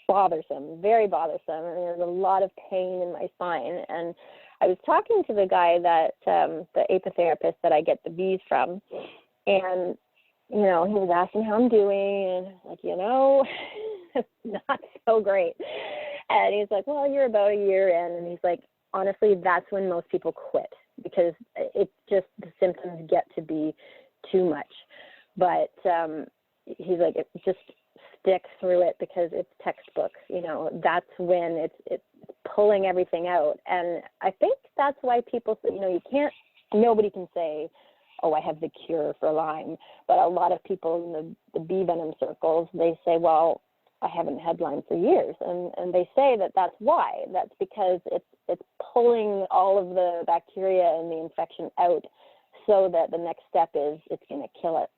bothersome, very bothersome. And there's a lot of pain in my spine. And I was talking to the guy that, the apitherapist that I get the bees from, and, you know, he was asking how I'm doing, and like, you know, not so great. And he's like, well, you're about a year in. And he's like, honestly, that's when most people quit, because it's just, the symptoms get to be too much. But he's like, just stick through it, because it's textbook. You know, that's when it's pulling everything out. And I think that's why people say, you know, nobody can say, oh, I have the cure for Lyme. But a lot of people in the bee venom circles, they say, well, I haven't had Lyme for years. And they say that that's why. That's because it's pulling all of the bacteria and the infection out, so that the next step is it's going to kill it.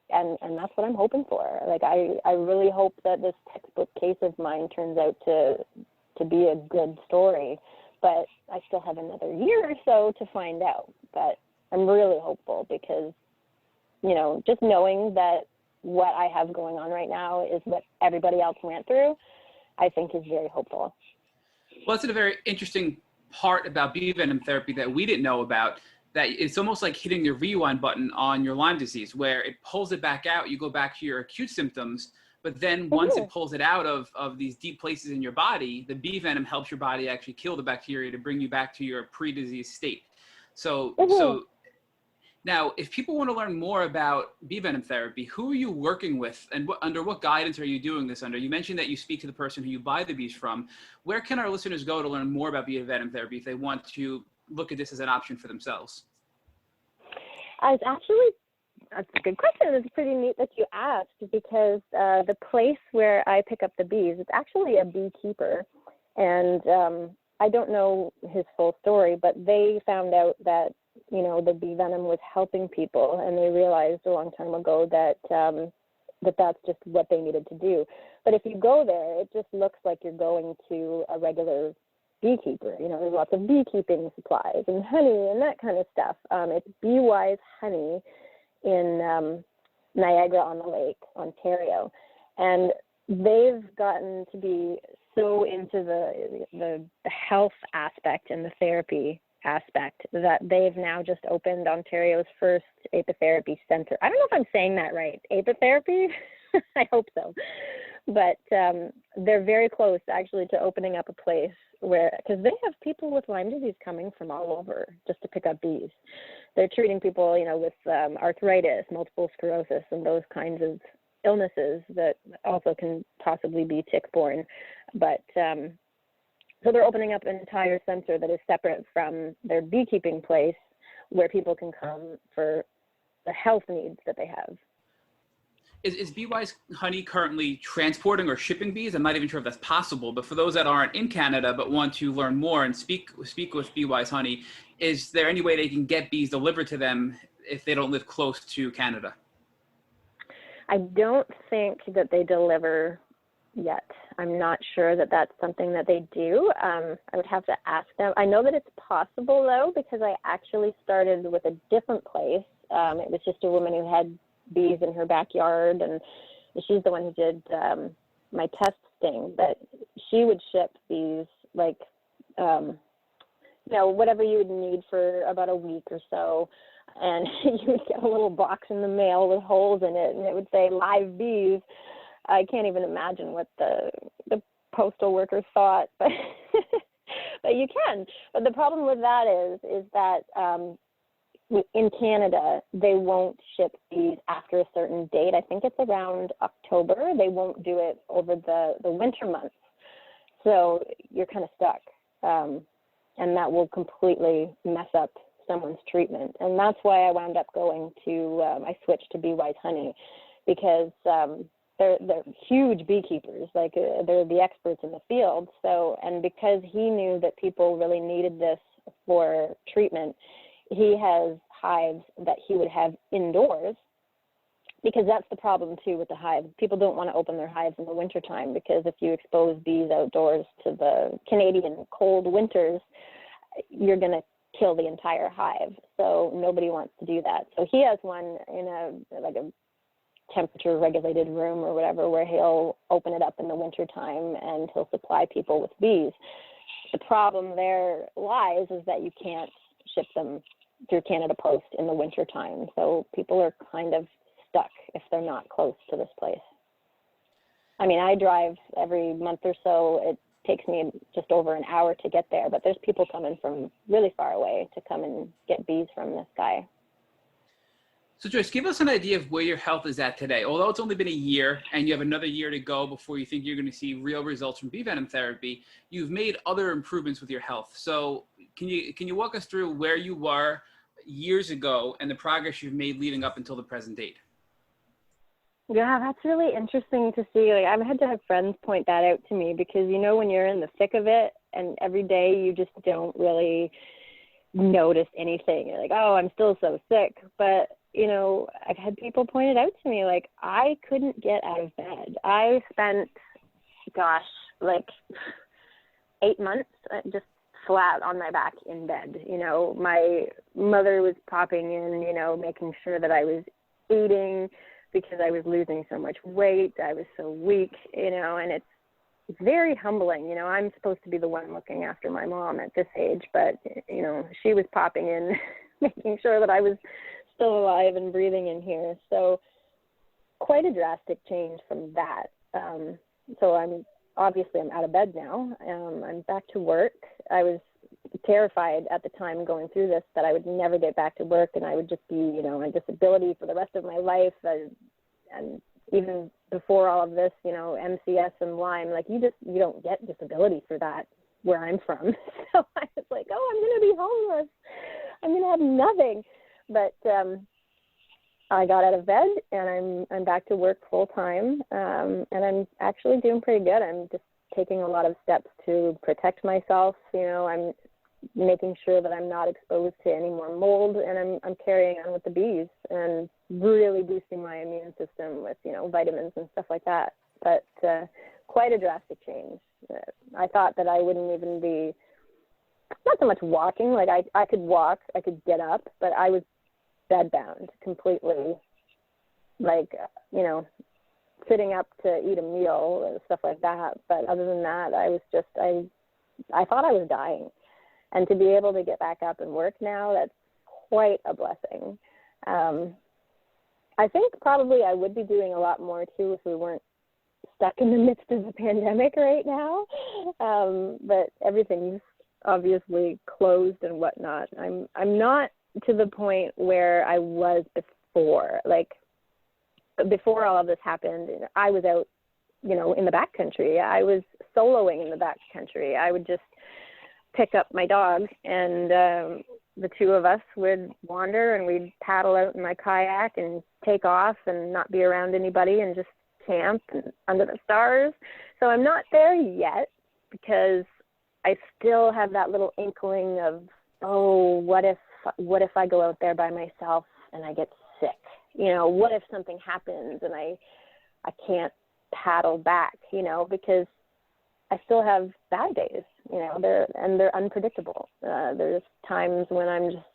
And that's what I'm hoping for. Like, I really hope that this textbook case of mine turns out to be a good story. But I still have another year or so to find out. But I'm really hopeful, because, you know, just knowing that what I have going on right now is what everybody else went through, I think is very hopeful. Well, that's a very interesting part about bee venom therapy that we didn't know about, that it's almost like hitting the rewind button on your Lyme disease, where it pulls it back out, you go back to your acute symptoms, but then once it pulls it out of these deep places in your body, the bee venom helps your body actually kill the bacteria to bring you back to your pre-disease state. So Now, if people want to learn more about bee venom therapy, who are you working with and under what guidance are you doing this under? You mentioned that you speak to the person who you buy the bees from. Where can our listeners go to learn more about bee venom therapy if they want to look at this as an option for themselves? It's actually, that's a good question. It's pretty neat that you asked, because the place where I pick up the bees, it's actually a beekeeper. And I don't know his full story, but they found out that, you know, the bee venom was helping people, and they realized a long time ago that that's just what they needed to do. But if you go there, it just looks like you're going to a regular beekeeper. You know, there's lots of beekeeping supplies and honey and that kind of stuff. It's Bee Wise Honey in Niagara-on-the-Lake, Ontario, and they've gotten to be so into the health aspect and the therapy aspect that they've now just opened Ontario's first apitherapy center. I don't know if I'm saying that right. Apitherapy? I hope so. But they're very close actually to opening up a place where, because they have people with Lyme disease coming from all over just to pick up bees. They're treating people, you know, with arthritis, multiple sclerosis, and those kinds of illnesses that also can possibly be tick-borne. But so they're opening up an entire center that is separate from their beekeeping place, where people can come for the health needs that they have. Is Bee Wise Honey currently transporting or shipping bees? I'm not even sure if that's possible, but for those that aren't in Canada but want to learn more and speak with Bee Wise Honey, is there any way they can get bees delivered to them if they don't live close to Canada? I don't think that they deliver yet. I'm not sure that that's something that they do. I would have to ask them. I know that it's possible, though, because I actually started with a different place. It was just a woman who had bees in her backyard, and she's the one who did my test sting. But she would ship these, like, you know, whatever you would need for about a week or so. And you would get a little box in the mail with holes in it, and it would say live bees. I can't even imagine what the postal workers thought, but but you can. But the problem with that is that in Canada, they won't ship these after a certain date. I think it's around October. They won't do it over the winter months. So you're kind of stuck, and that will completely mess up someone's treatment. And that's why I wound up going to, I switched to Bee Wise Honey, because they're huge beekeepers, like they're the experts in the field. So, and because he knew that people really needed this for treatment, he has hives that he would have indoors, because that's the problem too with the hives. People don't want to open their hives in the wintertime, because if you expose bees outdoors to the Canadian cold winters, you're going to kill the entire hive. So nobody wants to do that. So he has one in a temperature regulated room or whatever, where he'll open it up in the wintertime and he'll supply people with bees. The problem there lies is that you can't ship them through Canada Post in the wintertime. So people are kind of stuck if they're not close to this place. I mean, I drive every month or so. It takes me just over an hour to get there, but there's people coming from really far away to come and get bees from this guy. So Joyce, give us an idea of where your health is at today. Although it's only been a year and you have another year to go before you think you're going to see real results from bee venom therapy, you've made other improvements with your health. So can you walk us through where you were years ago and the progress you've made leading up until the present date? Yeah, that's really interesting to see. Like, I've had to have friends point that out to me, because, you know, when you're in the thick of it and every day you just don't really notice anything. You're like, oh, I'm still so sick. But, you know, I've had people point it out to me, like, I couldn't get out of bed. I spent, like 8 months just flat on my back in bed. You know, my mother was popping in, you know, making sure that I was eating, because I was losing so much weight. I was so weak, you know, and it's very humbling. You know, I'm supposed to be the one looking after my mom at this age, but, you know, she was popping in, making sure that I was still alive and breathing in here. So quite a drastic change from that. So I'm out of bed now. I'm back to work. I was terrified at the time going through this that I would never get back to work and I would just be, on disability for the rest of my life. And even before all of this, MCS and Lyme, like you don't get disability for that where I'm from. So I was like, oh, I'm going to be homeless. I'm going to have nothing. But I got out of bed and I'm back to work full time. And I'm actually doing pretty good. I'm just taking a lot of steps to protect myself. I'm making sure that I'm not exposed to any more mold, and I'm carrying on with the bees and really boosting my immune system with, vitamins and stuff like that. But quite a drastic change. I thought that I wouldn't even be, not so much walking, like I could walk, I could get up, but I was bedbound completely, like, sitting up to eat a meal and stuff like that. But other than that, I was just, I thought I was dying. And to be able to get back up and work now, that's quite a blessing. I think probably I would be doing a lot more too if we weren't stuck in the midst of the pandemic right now. But everything's obviously closed and whatnot. I'm not to the point where I was before. Like before all of this happened, I was out, in the backcountry. I was soloing in the backcountry. I would just pick up my dog and the two of us would wander and we'd paddle out in my kayak and take off and not be around anybody and just camp and under the stars. So I'm not there yet because I still have that little inkling of, oh, what if I go out there by myself and I get sick? What if something happens and I can't paddle back, because I still have bad days, they're unpredictable. There's times when I'm just,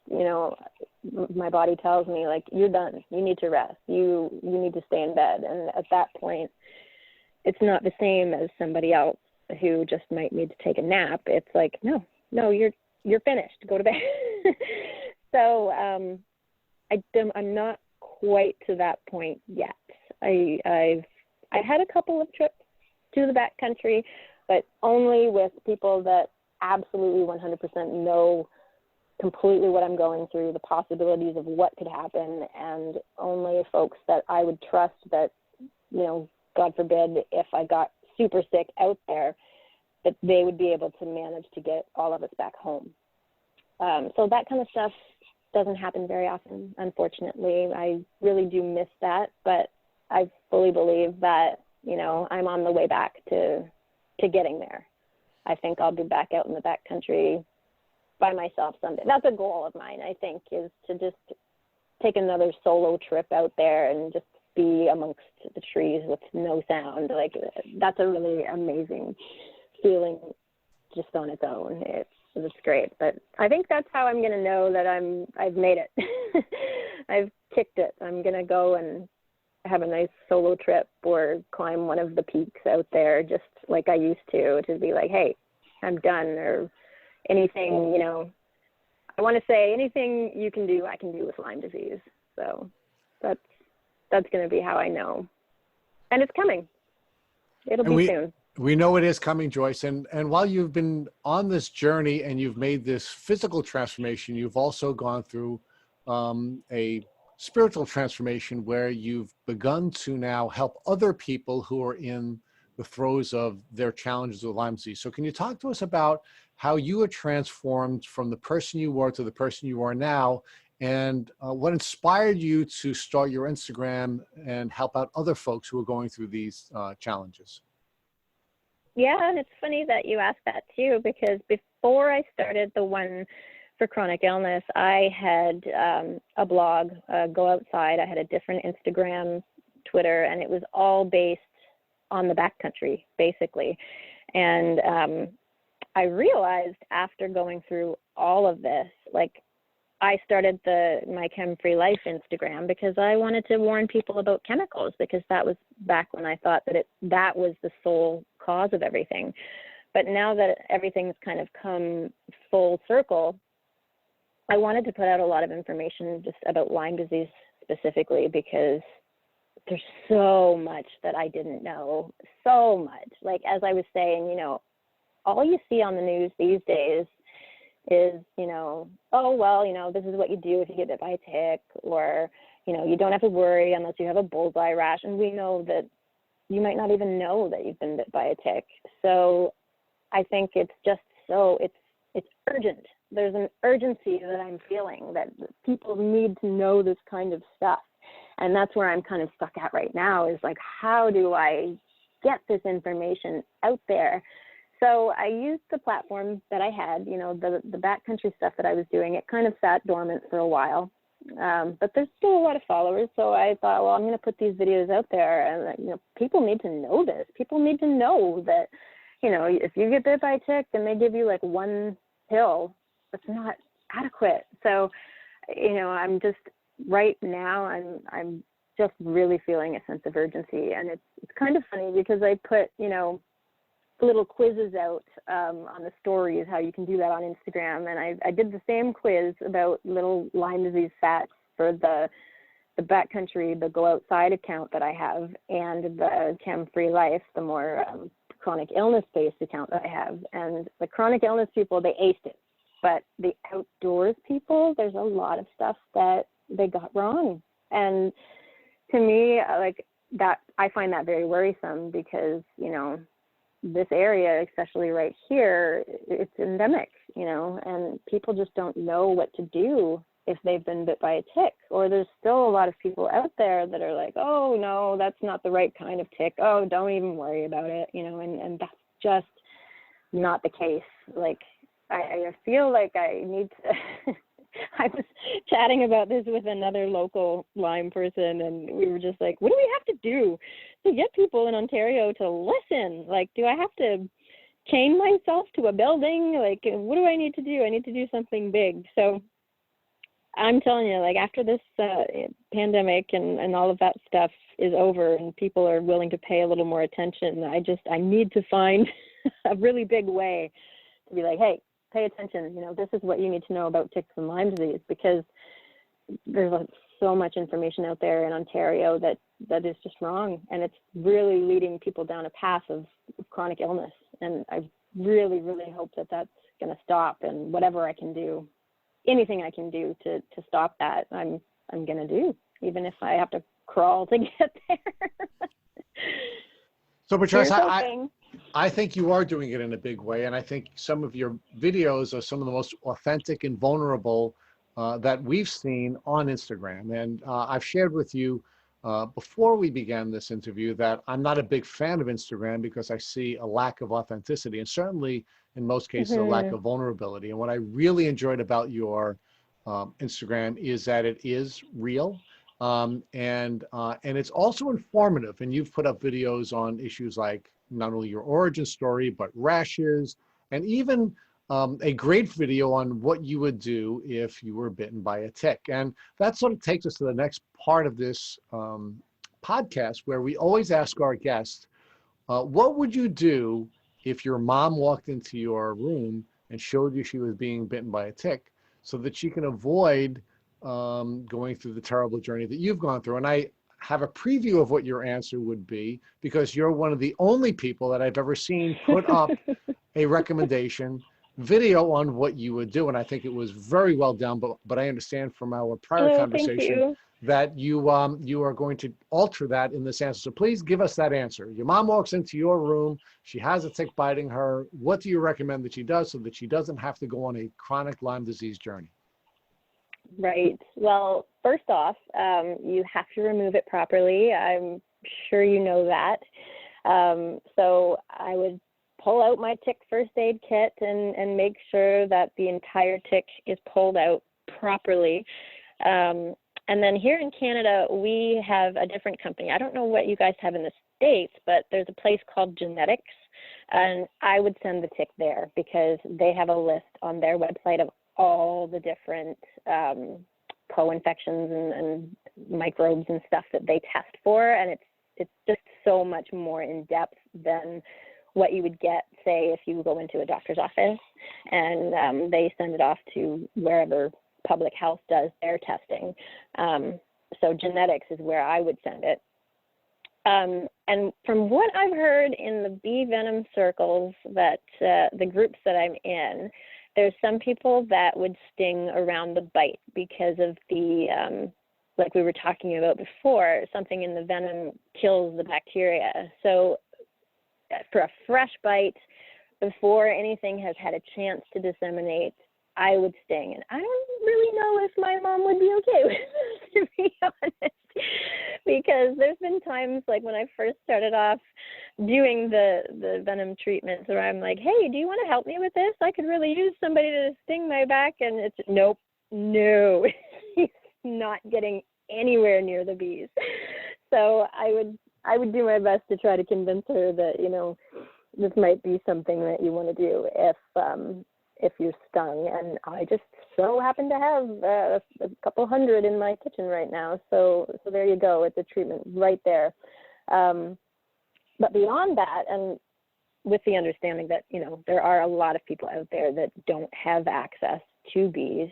my body tells me like, you're done. You need to rest. You need to stay in bed. And at that point, it's not the same as somebody else who just might need to take a nap. It's like, no, you're finished. Go to bed. So I'm not quite to that point yet. I had a couple of trips to the backcountry, but only with people that absolutely 100% know completely what I'm going through, the possibilities of what could happen, and only folks that I would trust that, God forbid, if I got super sick out there, that they would be able to manage to get all of us back home. So that kind of stuff doesn't happen very often, unfortunately. I really do miss that, but I fully believe that, I'm on the way back to getting there. I think I'll be back out in the backcountry by myself someday. That's a goal of mine, I think, is to just take another solo trip out there and just be amongst the trees with no sound. Like, that's a really amazing feeling just on its own. It's great. But I think that's how I'm going to know that I've made it. I've kicked it. I'm going to go and have a nice solo trip or climb one of the peaks out there just like I used to be like, hey, I'm done, or anything, I want to say anything you can do, I can do with Lyme disease. So that's going to be how I know. And it's coming. It'll be soon. We know it is coming, Joyce. And while you've been on this journey and you've made this physical transformation, you've also gone through a spiritual transformation where you've begun to now help other people who are in the throes of their challenges with Lyme disease. So can you talk to us about how you were transformed from the person you were to the person you are now, and what inspired you to start your Instagram and help out other folks who are going through these challenges? Yeah, and it's funny that you asked that too, because before I started the one for chronic illness, I had a blog, Go Outside. I had a different Instagram, Twitter, and it was all based on the backcountry, basically. And I realized after going through all of this, like, I started my Chem Free Life Instagram because I wanted to warn people about chemicals, because that was back when I thought that was the sole cause of everything. But now that everything's kind of come full circle, I wanted to put out a lot of information just about Lyme disease specifically, because there's so much that I didn't know, so much. Like, as I was saying, all you see on the news these days is, oh, well, this is what you do if you get bit by a tick, or, you don't have to worry unless you have a bullseye rash. And we know that you might not even know that you've been bit by a tick. So I think it's just it's urgent. There's an urgency that I'm feeling that people need to know this kind of stuff. And that's where I'm kind of stuck at right now, is like, how do I get this information out there? So I used the platform that I had, the backcountry stuff that I was doing. It kind of sat dormant for a while, but there's still a lot of followers. So I thought, well, I'm going to put these videos out there, and people need to know this. People need to know that, if you get bit by a tick and they give you like one pill, that's not adequate. So, I'm just right now. I'm just really feeling a sense of urgency, and it's kind of funny because I put little quizzes out on the stories, how you can do that on Instagram. And I did the same quiz about little Lyme disease facts for the backcountry, the Go Outside account that I have, and the Chem Free Life, the more chronic illness-based account that I have. And the chronic illness people, they aced it. But the outdoors people, there's a lot of stuff that they got wrong. And to me, like that, I find that very worrisome because, this area, especially right here, it's endemic, and people just don't know what to do if they've been bit by a tick. Or there's still a lot of people out there that are like, oh, no, that's not the right kind of tick. Oh, don't even worry about it, and that's just not the case. Like, I feel like I need to I was chatting about this with another local Lyme person, and we were just like, what do we have to do to get people in Ontario to listen? Like, do I have to chain myself to a building? Like, what do I need to do? I need to do something big. So I'm telling you, like, after this pandemic and all of that stuff is over and people are willing to pay a little more attention, I need to find a really big way to be like, hey, pay attention. This is what you need to know about ticks and Lyme disease, because there's so much information out there in Ontario that is just wrong, and it's really leading people down a path of chronic illness. And I really, really hope that that's going to stop. And whatever I can do, anything I can do to stop that, I'm going to do, even if I have to crawl to get there. So, Patrice, I think you are doing it in a big way, and I think some of your videos are some of the most authentic and vulnerable that we've seen on Instagram. And I've shared with you before we began this interview that I'm not a big fan of Instagram because I see a lack of authenticity, and certainly in most cases a lack of vulnerability. And what I really enjoyed about your Instagram is that it is real. And it's also informative, and you've put up videos on issues like not only your origin story, but rashes, and even a great video on what you would do if you were bitten by a tick. And that sort of takes us to the next part of this podcast, where we always ask our guests, what would you do if your mom walked into your room and showed you she was being bitten by a tick, so that she can avoid going through the terrible journey that you've gone through? And I have a preview of what your answer would be, because you're one of the only people that I've ever seen put up a recommendation video on what you would do. And I think it was very well done, but I understand from our prior conversation that you are going to alter that in this answer. So please give us that answer. Your mom walks into your room, she has a tick biting her. What do you recommend that she does so that she doesn't have to go on a chronic Lyme disease journey? Right. Well, first off, you have to remove it properly. I'm sure you know that. So I would pull out my tick first aid kit and make sure that the entire tick is pulled out properly. And then here in Canada, we have a different company. I don't know what you guys have in the States, but there's a place called Genetics, and I would send the tick there because they have a list on their website of all the different co-infections and microbes and stuff that they test for, and it's just so much more in depth than what you would get, say, if you go into a doctor's office and they send it off to wherever public health does their testing. So Genetics is where I would send it. And from what I've heard in the bee venom circles, that the groups that I'm in, There's some people that would sting around the bite because of the, like we were talking about before, something in the venom kills the bacteria. So for a fresh bite, before anything has had a chance to disseminate, I would sting. And I don't really know if my mom would be okay with this, to be honest. Because there's been times, like when I first started off doing the venom treatments, where I'm like, hey, do you want to help me with this? I could really use somebody to sting my back. And it's, nope, no. He's not getting anywhere near the bees. So I would do my best to try to convince her that, you know, this might be something that you want to do if you're stung. And I just so happen to have a couple hundred in my kitchen right now. So there you go. It's a treatment right there. But beyond that, and with the understanding that, you know, there are a lot of people out there that don't have access to bees,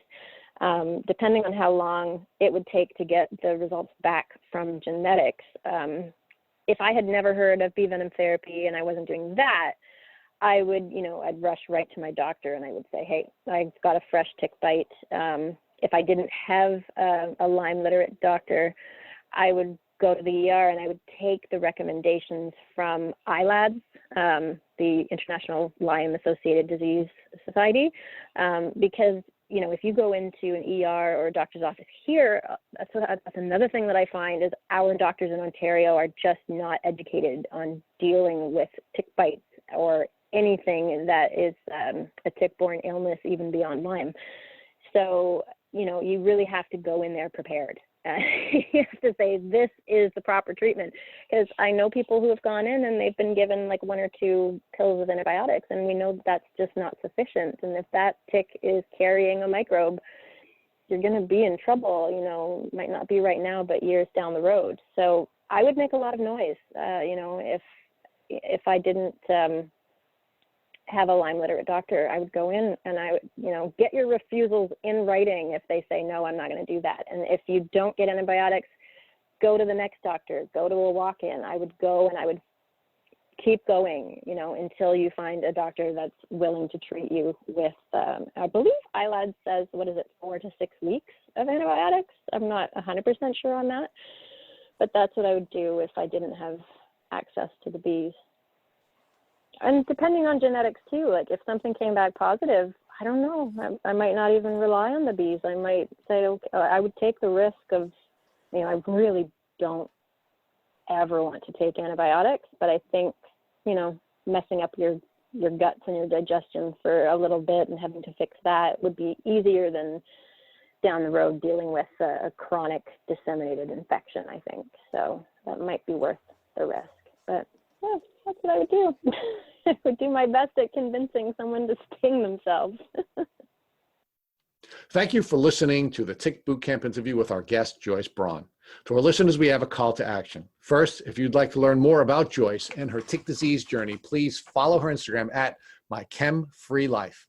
depending on how long it would take to get the results back from genetics. If I had never heard of bee venom therapy and I wasn't doing that, I would, you know, I'd rush right to my doctor and I would say, hey, I've got a fresh tick bite. If I didn't have a Lyme literate doctor, I would go to the ER and I would take the recommendations from ILADS, the International Lyme Associated Disease Society, because, you know, if you go into an ER or a doctor's office here, that's another thing that I find is our doctors in Ontario are just not educated on dealing with tick bites or anything that is a tick-borne illness, even beyond Lyme. So, you know, you really have to go in there prepared. You have to say, this is the proper treatment. Because I know people who have gone in and they've been given like 1 or 2 pills of antibiotics, and we know that's just not sufficient. And if that tick is carrying a microbe, you're going to be in trouble, you know, might not be right now, but years down the road. So I would make a lot of noise, you know, if I didn't have a Lyme literate doctor, I would go in and I would, you know, get your refusals in writing if they say, no, I'm not going to do that. And if you don't get antibiotics, go to the next doctor, go to a walk-in. I would go and I would keep going, you know, until you find a doctor that's willing to treat you with, I believe ILAD says, 4 to 6 weeks of antibiotics. I'm not 100% sure on that, but that's what I would do if I didn't have access to the bees. And depending on genetics too, like if something came back positive, I don't know, I might not even rely on the bees. I might say, okay, I would take the risk of, you know, I really don't ever want to take antibiotics, but I think, you know, messing up your guts and your digestion for a little bit and having to fix that would be easier than down the road dealing with a chronic disseminated infection, I think. So that might be worth the risk, but yeah, that's what I would do. I would do my best at convincing someone to sting themselves. Thank you for listening to the Tick Bootcamp interview with our guest, Joyce Braun. To our listeners, we have a call to action. First, if you'd like to learn more about Joyce and her tick disease journey, please follow her Instagram at mychemfreelife.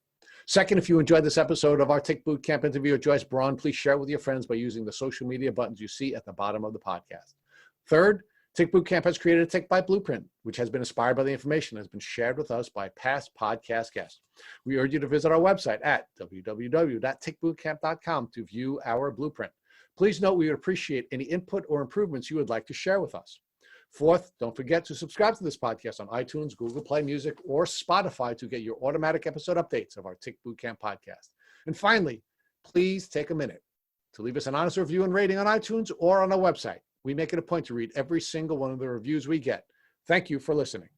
Second, if you enjoyed this episode of our Tick Bootcamp interview with Joyce Braun, please share it with your friends by using the social media buttons you see at the bottom of the podcast. Third, Tick Bootcamp has created a Tick Bite Blueprint, which has been inspired by the information that has been shared with us by past podcast guests. We urge you to visit our website at www.tickbootcamp.com to view our blueprint. Please note we would appreciate any input or improvements you would like to share with us. Fourth, don't forget to subscribe to this podcast on iTunes, Google Play Music, or Spotify to get your automatic episode updates of our Tick Bootcamp podcast. And finally, please take a minute to leave us an honest review and rating on iTunes or on our website. We make it a point to read every single one of the reviews we get. Thank you for listening.